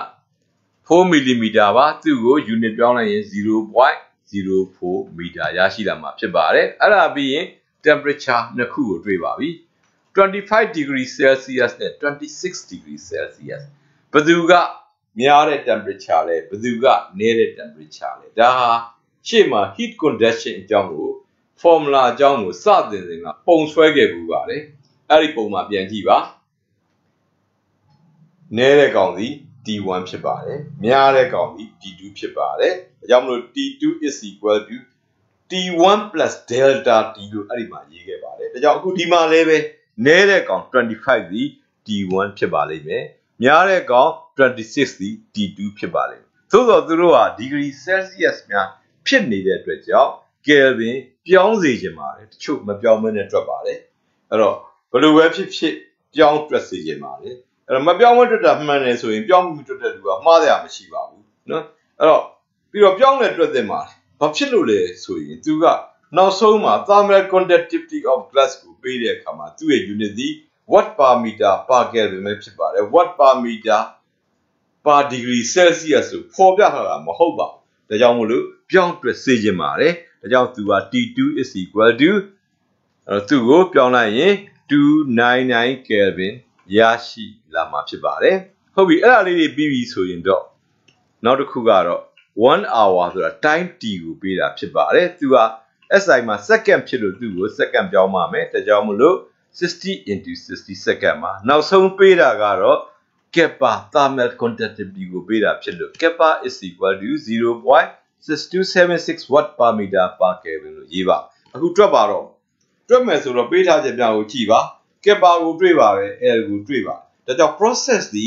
4 millimeter ပါသူ့ကို unit ပြောင်းလိုက်ရင် 0.04 meter ရရှိလာမှာဖြစ်ပါတယ်အဲ့ဒါပြီးရင် temperature နှစ်ခုကိုတွေ့ပါပြီ25 degree Celsius နဲ့26 degree Celsius ဘယ်သူကများတဲ့ temperature လဲဘယ်သူကနည်းတဲ့ temperature လဲဒါဟာရှေ့မှာ heat conduction အကြောင်းကို formula အကြောင်းကိုစတင်စဉ်ကပုံဆွဲခဲ့ပူပါတယ်အဲ့ဒီပုံမှာပြန်ကြည့်ပါနည်းတဲ့ကောင်စီ T1 ဖြစ်ပါတယ်များတဲ့ကောင်စီ T2 ဖြစ်ပါတယ်ဒါကြောင့်မလို့ T2 is equal to T1 plus delta T လို့အဲ့ဒီမှာရေးခဲ့ပါတယ်ဒါကြောင့်အခုဒီမှာလည်းပဲနည်းတဲ့ကောင်25စီ T1 ဖြစ်ပါလိမ့်မယ်များတဲ့ကောင်26စီ T2 ဖြစ်ပါလိမ့်မယ်သို့တော့သူတို့ဟာ degree Celsius များဖြစ်နေတဲ့အတွက်ကြောင့် Kelvin ပြောင်းစေခြင်းပါတယ်တချို့မပြောင်းမနဲ့တွက်ပါတယ်အဲ့တော့ဘယ်လိုပဲဖြစ်ဖြစ်ပြောင်းတွက်စေခြင်းပါတယ်အဲ့တော့မပြောင်းမတွက်တာမှန်တယ်ဆိုရင်ပြောင်းမှုတွက်တဲ့လူကမှားရမရှိပါဘူးနော်အဲ့တော့ပြီးတော့ပြောင်းတဲ့တွက်တဲ့မှာဘာဖြစ်လို့လဲဆိုရင်သူကနောက်ဆုံးမှာ thermal conductivity of glass ကိုပေးတဲ့အခါမှာသူ့ရဲ့ unit ဒီ watt per meter per Kelvin ပဲဖြစ်ပါတယ် watt per meter per degree Celsius ဆိုပေါ်ပြထားတာမဟုတ်ပါဘူးဒါကြောင့်မို့လို့ပြောင်းတွက်စေခြင်းပါတယ်ဒါကြောင့်သူက T2 is equal to သူ့ကိုပြောင်းလိုက်ရင်299 Kelvin ရရှိလာမှာဖြစ်ပါတယ်ဟုတ်ပြီအဲ့ဒါလေးတွေပြီးပြီဆိုရင်တော့နောက်တစ်ခုကတော့1 hour ဆိုတာ time t ကိုပေးတာဖြစ်ပါတယ်သူက SI မှာ second ဖြစ်လို့သူ့ကို second ပြောင်းပါမယ်ဒါကြောင့်မလို့60 into 60 second မှာနောက်ဆုံးပေးတာကတော့ kappa thermal conductivity ကိုပေးတာဖြစ်လို့ kappa is equal to 0.6276 watt per meter per Kelvin လို့ရေးပါအခုတွက်ပါတော့တွက်မယ်ဆိုတော့ပေးထားချက်များကိုကြည့်ပါ kappa ကိုတွေ့ပါပဲ L ကိုတွေ့ပါဒါကြောင့် process ဒီ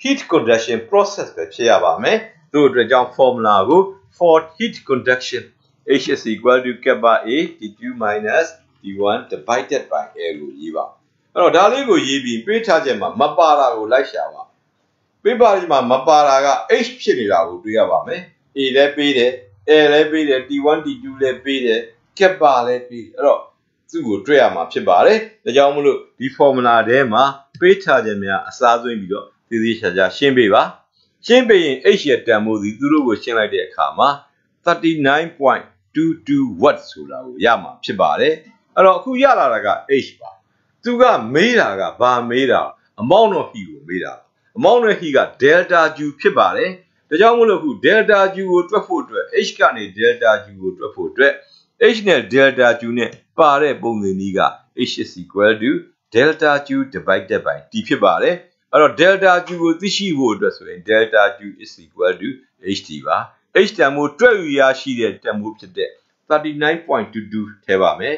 heat conduction process ပဲဖြစ်ရပါမယ်တို့အတွက်ကြောင့် formula ကို for heat conduction H is equal to kappa A T2 minus T1 divided by L ကိုရေးပါအဲ့တော့ဒါလေးကိုရေးပြီးပေးထားချက်မှာမပါတာကိုလိုက်ရှာပါပေးပါချက်မှာမပါတာက H ဖြစ်နေတာကိုတွေ့ရပါမယ် A လည်းပေးတယ် L လည်းပေးတယ် T1 T2 လည်းပေးတယ် kappa လည်းပေးအဲ့တော့သူ့ကိုတွေ့ရမှာဖြစ်ပါတယ်ဒါကြောင့်မလို့ဒီ formula ထဲမှာပေးထားချက်များအစားသွင်းပြီးတော့သေသေးချာချာရှင်းပေးပါရှင်းပေးရင် H ရဲ့တန်ဖိုးစီသူတို့ကိုရှင်းလိုက်တဲ့အခါမှာ 39.22 watt ဆိုတာကိုရမှာဖြစ်ပါတယ်အဲ့တော့အခုရလာတာက H ပါသူကမေးတာကဘာမေးတာ amount of heat ကိုမေးတာ amount of heat က delta Q ဖြစ်ပါတယ်ဒါကြောင့်မလို့အခု delta Q ကိုတွက်ဖို့အတွက် H ကနေ delta Q ကိုတွက်ဖို့အတွက် H နဲ့ delta Q နဲ့ပါတဲ့ပုံစံကြီးက H is equal to delta Q divided by T ဖြစ်ပါတယ်အဲ့တော့ delta Q ကိုသိရှိဖို့အတွက်ဆိုရင် delta Q is equal to HT ပါ H တန်ဖိုးတွက်ယူရရှိတဲ့တန်ဖိုးဖြစ်တဲ့ 39.22 ထဲပါမယ်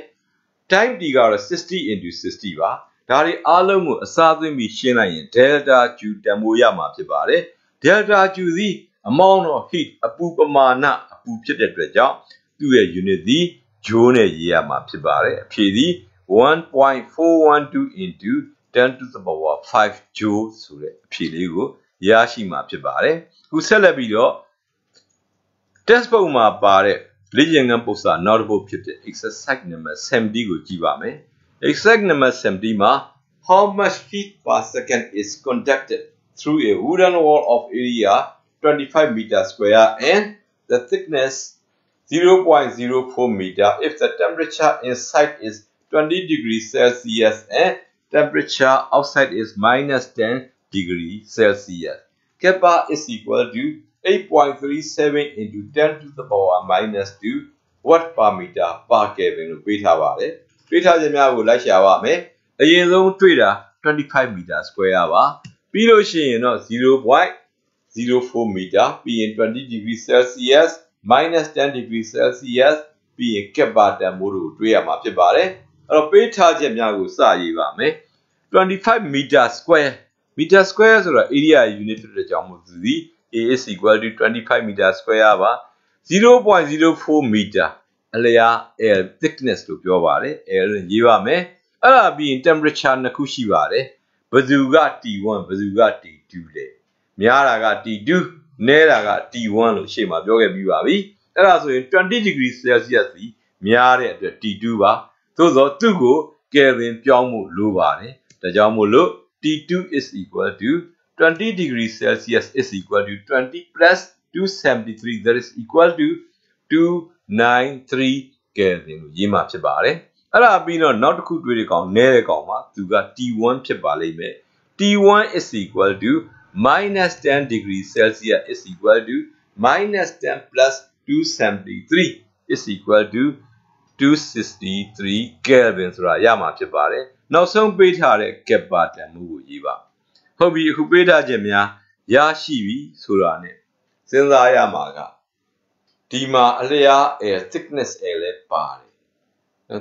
time T ကတော့60 into 60ပါဒါတွေအားလုံးကိုအစားသွင်းပြီးရှင်းလိုက်ရင် delta Q တန်ဖိုးရမှာဖြစ်ပါတယ် delta Q သည် amount of heat အပူပမာဏအပူဖြစ်တဲ့အတွက်ကြောင့်သူ့ရဲ့ unit သည် joule နဲ့ရေးရမှာဖြစ်ပါတယ်အဖြေသည် 1.412 into 10 to the power 5 joule ဆိုတဲ့အဖြေလေးကိုရရှိမှာဖြစ်ပါတယ်အခုဆက်လက်ပြီးတော့ test book မှာပါတဲ့လေ့ကျင့်ခန်းပုံစံနောက်တစ်ပုဒ်ဖြစ်တဲ့ exercise number 70ကိုကြည့်ပါမယ် exercise number 70မှာ how much heat per second is conducted through a wooden wall of area 25 meter square and the thickness 0.04 meter if the temperature inside is 20 degrees Celsius and temperature outside is minus 10 degrees Celsius. Kappa is equal to 8.37 into 10 to the power minus 2 watt per meter per Kelvin လို့ပေးထားပါတယ်ပေးထားခြင်းများကိုလိုက်ရှာပါမယ်အရင်ဆုံးတွေ့တာ 25 meter square ပါပြီးလို့ရှိရင်တော့ 0.04 meter ပြီးရင်20 degree Celsius minus 10 degree Celsius ပြီးရင်ကက်ပါတန်မိုးတို့တွေ့ရမှာဖြစ်ပါတယ်အဲ့တော့ပေးထားချက်များကိုစရေးပါမယ်25 meter square ဆိုတော့ area unit ဖြစ်တဲ့ကြောင့်မို့သူဒီ A is equal to 25 meter square ပါ 0.04 meter အလျား L thickness လို့ပြောပါတယ် L ရေးပါမယ်အဲ့ဒါပြီးရင် temperature နှစ်ခုရှိပါတယ်ဘယ်သူက T1 ဘယ်သူက T2 လဲများတာက T2 နည်းတာက T1 လို့ရှေ့မှာပြောခဲ့ပြီးပါပြီအဲ့ဒါဆိုရင်20 degree Celsius စီများတဲ့အတွက် T2 ပါသို့သောသူ့ကို Kelvin ပြောင်းဖို့လိုပါတယ်ဒါကြောင့်မို့လို့ T2 is equal to 20 degree Celsius is equal to 20 plus 273 that is equal to 293 Kelvin လို့ရေးမှာဖြစ်ပါတယ်အဲ့ဒါပြီးတော့နောက်တစ်ခုတွေ့တဲ့ကောင်နည်းတဲ့ကောင်မှာသူက T1 ဖြစ်ပါလိမ့်မယ် T1 is equal to minus 10 degree Celsius is equal to minus 10 plus 273 is equal to 263 Kelvin ဆိုတာရမှာဖြစ်ပါတယ်နောက်ဆုံးပေးထားတဲ့ ကက်ပါတန်မှုကိုရေးပါဟုတ်ပြီအခုပေးထားချက်များရရှိပြီဆိုတာနဲ့စဉ်းစားရမှာကဒီမှာအလျား air thickness air လည်းပါတယ်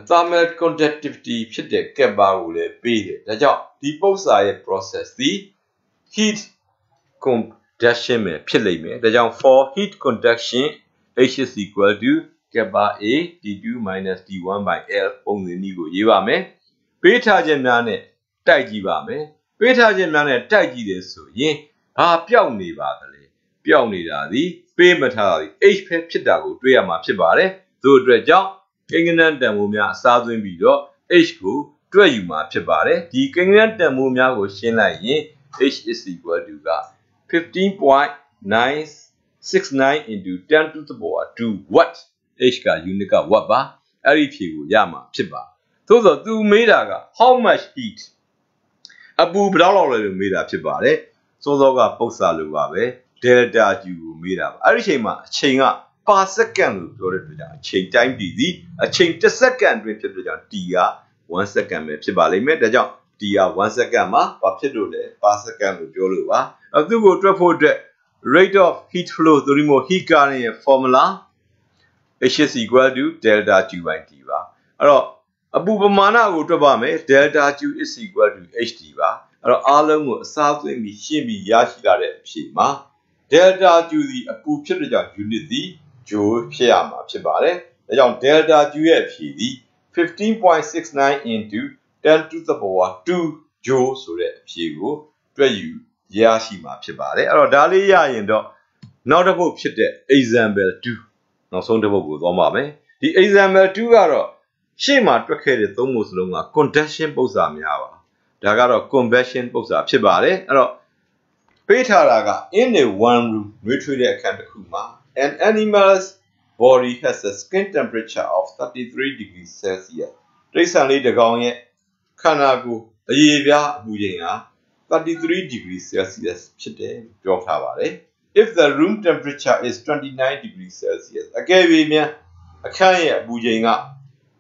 thermal conductivity ဖြစ်တဲ့ကက်ပါကိုလည်းပေးတယ်ဒါကြောင့်ဒီပု္ပ္ပစာရဲ့ process ဒီ heat conduction ပဲဖြစ်လိမ့်မယ်ဒါကြောင့် for heat conduction H is equal to kappa A T2 minus T1 by L ပုံစံနည်းကိုရေးပါမယ်ပေးထားချက်များနဲ့တိုက်ကြည့်ပါမယ်ပေးထားချက်များနဲ့တိုက်ကြည့်တယ်ဆိုရင်ဘာပျောက်နေပါသလဲပျောက်နေတာဒီပေးမထားတာဒီ H ပဲဖြစ်တာကိုတွေ့ရမှာဖြစ်ပါတယ်သို့အတွက်ကြောင့်ကိန်းဂဏန်းတန်ဖိုးများအစားသွင်းပြီးတော့ H ကိုတွက်ယူမှာဖြစ်ပါတယ်ဒီကိန်းဂဏန်းတန်ဖိုးများကိုရှင်းလိုက်ရင် H is equal to က 15.969 into 10 to the power 2 watt H က unit က watt ပါအဲ့ဒီဖြေကိုရမှာဖြစ်ပါသို့သောသူမေးတာက how much heat အပူဘယ်လောက်လဲလို့မေးတာဖြစ်ပါတယ်စောစောကပု္ပ္ပစာလိုပါပဲ delta G ကိုမေးတာပါအဲ့ဒီအချိန်မှာအချိန်က per second လို့ပြောတဲ့အတွက်ကြောင့်အချိန်တိုင်းတည်သည်အချိန်1 second တွင်ဖြစ်တဲ့ကြောင့် T က1 second ပဲဖြစ်ပါလိမ့်မယ်ဒါကြောင့် T က1 second မှာဘာဖြစ်လို့လဲ per second လို့ပြောလို့ပါအဲ့သူ့ကိုတွက်ဖို့အတွက် rate of heat flow သို့မဟုတ် heat current ရဲ့ formula H is equal to delta Q by T ပါအဲ့တော့အပူပမာဏကိုတွက်ပါမယ် delta Q is equal to HT ပါအဲ့တော့အားလုံးကိုအစားသွင်းပြီးရှင်းပြီးရရှိလာတဲ့အဖြေမှာ delta Q ဒီအပူဖြစ်တဲ့ကြောင့် unit ဒီ joule ဖြစ်ရမှာဖြစ်ပါတယ်ဒါကြောင့် delta Q ရဲ့အဖြေဒီ 15.69 into 10 to the power 2 joule ဆိုတဲ့အဖြေကိုတွက်ယူရရှိမှာဖြစ်ပါတယ်အဲ့တော့ဒါလေးရရင်တော့နောက်တစ်ပုဒ်ဖြစ်တဲ့ example 2နောက်ဆုံးတစ်ပုဒ်ကိုသွားပါမယ်ဒီ example 2ကတော့ရှေ့မှာတွက်ခဲ့တဲ့သုံးခုစလုံးက conduction ပု္ပ္ပစာများပါဒါကတော့ convection ပု္ပ္ပစာဖြစ်ပါတယ်အဲ့တော့ပေးထားတာက in a one room နှွေးထွေးတဲ့အခန်းတစ်ခုမှာ an animal's body has a skin temperature of 33 degrees Celsius တိရစ္ဆာန်လေးတစ်ကောင်ရဲ့ခန္ဓာကိုယ်အရည်ပြားအပူချိန်ဟာ33 degrees Celsius ဖြစ်တယ်ပြောထားပါတယ် if the room temperature is 29 degrees Celsius အကယ်၍များအခန်းရဲ့အပူချိန်က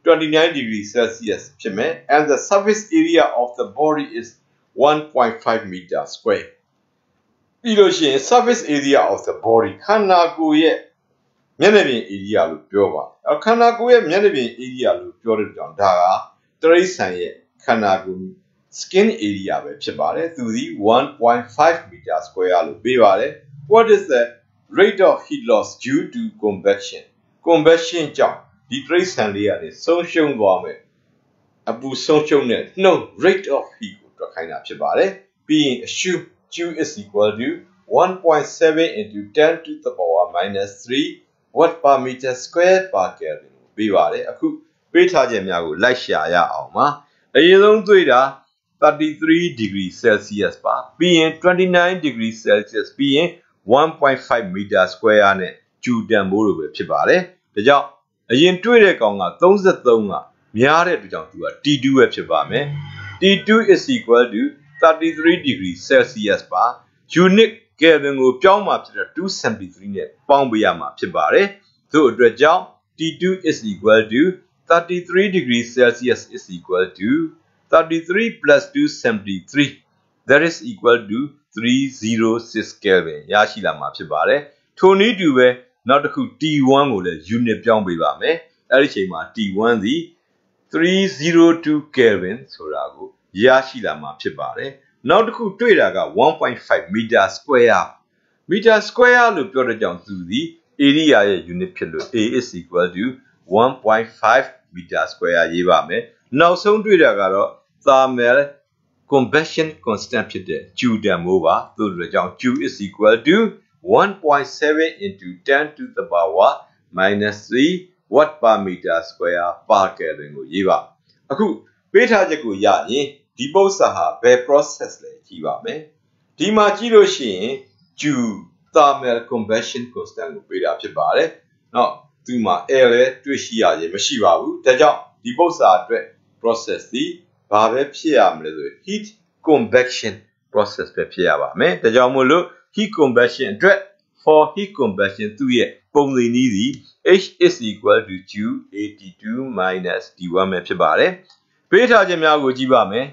29 degrees Celsius ဖြစ်မယ် and the surface area of the body is 1.5 meter square ပြီးလို့ရှိရင် surface area of the body ခန္ဓာကိုယ်ရဲ့မျက်နှာပြင် area လို့ပြောပါခန္ဓာကိုယ်ရဲ့မျက်နှာပြင် area လို့ပြောတဲ့ကြောင့်ဒါကတိရစ္ဆာန်ရဲ့ခန္ဓာကိုယ် skin area ပဲဖြစ်ပါတယ်သူဒီ 1.5 meter square လို့ပေးပါတယ် what is the rate of heat loss due to convection ကြောင့်ဒီတိရစ္ဆာန်လေးကနေဆုံးရှုံးသွားမယ်အပူဆုံးရှုံးတဲ့နှုန်း rate of heat ကိုတွက်ခိုင်းတာဖြစ်ပါတယ်ပြီးရင် assume Q is equal to 1.7 into 10 to the power minus 3 watt per meter square per Kelvin ပေးပါတယ်အခုပေးထားချက်များကိုလိုက်ရှာရအောင်ပါအရင်ဆုံးတွေ့တာ33 degree Celsius ပါပြီးရင်29 degree Celsius ပြီးရင် 1.5 meter square နဲ့ဂျူတန်ဖိုးလိုပဲဖြစ်ပါတယ်ဒါကြောင့်အရင်တွေ့တဲ့ကောင်က33ကများတဲ့အတွက်ကြောင့်သူက T2 ပဲဖြစ်ပါမယ် T2 is equal to 33 degree Celsius ပါ unit Kelvin ကိုပြောင်းမှာဖြစ်တဲ့273နဲ့ပေါင်းပေးရမှာဖြစ်ပါတယ်သို့အတွက်ကြောင့် T2 is equal to 33 degree Celsius is equal to 33 plus 273 that is equal to 306 Kelvin ရရှိလာမှာဖြစ်ပါတယ်ထိုနည်းတူပဲနောက်တစ်ခု T1 ကိုလည်း unit ပြောင်းပေးပါမယ်အဲ့ဒီချိန်မှာ T1 သည်302 Kelvin ဆိုတာကိုရရှိလာမှာဖြစ်ပါတယ်နောက်တစ်ခုတွေ့တာက 1.5 meter square meter square လို့ပြောတဲ့ကြောင့်သူသည် area ရဲ့ unit ဖြစ်လို့ A is equal to 1.5 meter square ရေးပါမယ်နောက်ဆုံးတွေ့တာကတော့ thermal convection constant ဖြစ်တဲ့ Q တန်ဖိုးပါသို့လို့ကြောင့် Q is equal to 1.7 into 10 to the power minus 3 watt per meter square per Kelvin ကိုရေးပါအခုပေးထားချက်ကိုရရင်ဒီပု္ပ္ပစာဟာဘယ် process လဲကြည့်ပါမယ်ဒီမှာကြည့်လို့ရှိရင် Q thermal convection constant ကိုပေးတာဖြစ်ပါတယ်เนาะသူမှာ L လဲတွေ့ရှိရခြင်းမရှိပါဘူးဒါကြောင့်ဒီပု္ပ္ပစာအတွက် process ဒီဘာပဲဖြစ်ရမလဲဆိုရင် heat convection process ပဲဖြစ်ရပါမယ်ဒါကြောင့်မို့လို့ heat convection အတွက် for heat convection သူ့ရဲ့ပုံစံနည်းစီ H is equal to Q82 minus T1 ပဲဖြစ်ပါတယ်ပေးထားခြင်းများကိုကြည့်ပါမယ်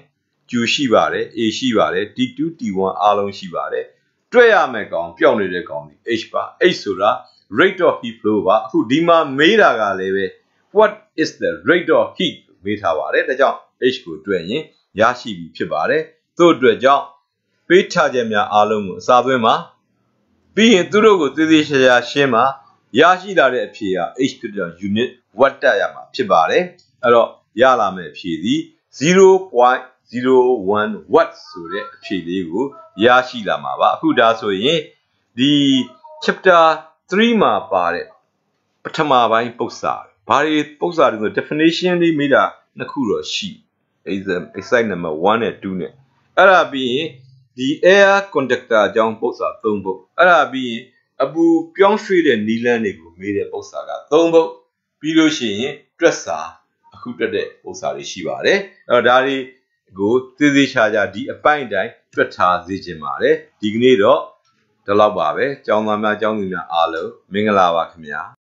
Q ရှိပါတယ် A ရှိပါတယ် T2 T1 အားလုံးရှိပါတယ်တွေ့ရမယ်ကောင်ပျောက်နေတဲ့ကောင်ဒီ H ပါ H ဆိုတာ rate of heat flow ပါအခုဒီမှာမေးတာကလည်းပဲ what is the rate of heat မေးထားပါတယ်ဒါကြောင့် H ကိုတွေ့ရင်ရရှိပြီဖြစ်ပါတယ်သို့အတွက်ကြောင့်ပေးထားခြင်းများအားလုံးကိုအစာသွင်းပါပြီးရင်သူတို့ကိုသေသေးချာချာရှင်းပါရရှိလာတဲ့အဖြေက H ဖြစ်တဲ့ unit watt တက်ရမှာဖြစ်ပါတယ်အဲ့တော့ရလာမယ့်အဖြေသည် 0.01 watt ဆိုတဲ့အဖြေလေးကိုရရှိလာမှာပါအခုဒါဆိုရင်ဒီ chapter 3မှာပါတဲ့ပထမပိုင်းပု္ပ္ပစာဘာတွေပု္ပ္ပစာတွေဆို definition လေးမေးတာနှစ်ခုတော့ရှိ exercise number 1 နဲ့ 2နဲ့အဲ့ဒါပြီးရင်ဒီ air conductor အကြောင်းပု္ပ္ပစာ3ပုဒ်အဲ့ဒါပြီးရင်အပူပြောင်းရွှေ့တဲ့နီလန်းတွေကိုမေးတဲ့ပု္ပ္ပစာက3ပုဒ်ပြီးလို့ရှိရင်တွက်စာအခုတွက်တဲ့ပု္ပ္ပစာတွေရှိပါတယ်အဲ့တော့ဒါတွေကိုသေသေးချာချာဒီအပိုင်းတိုင်းတွက်ထားစေချင်ပါတယ်ဒီကနေ့တော့ဒီလောက်ပါပဲကျောင်းသားများကျောင်းသူများအားလုံးမင်္ဂလာပါခင်ဗျာ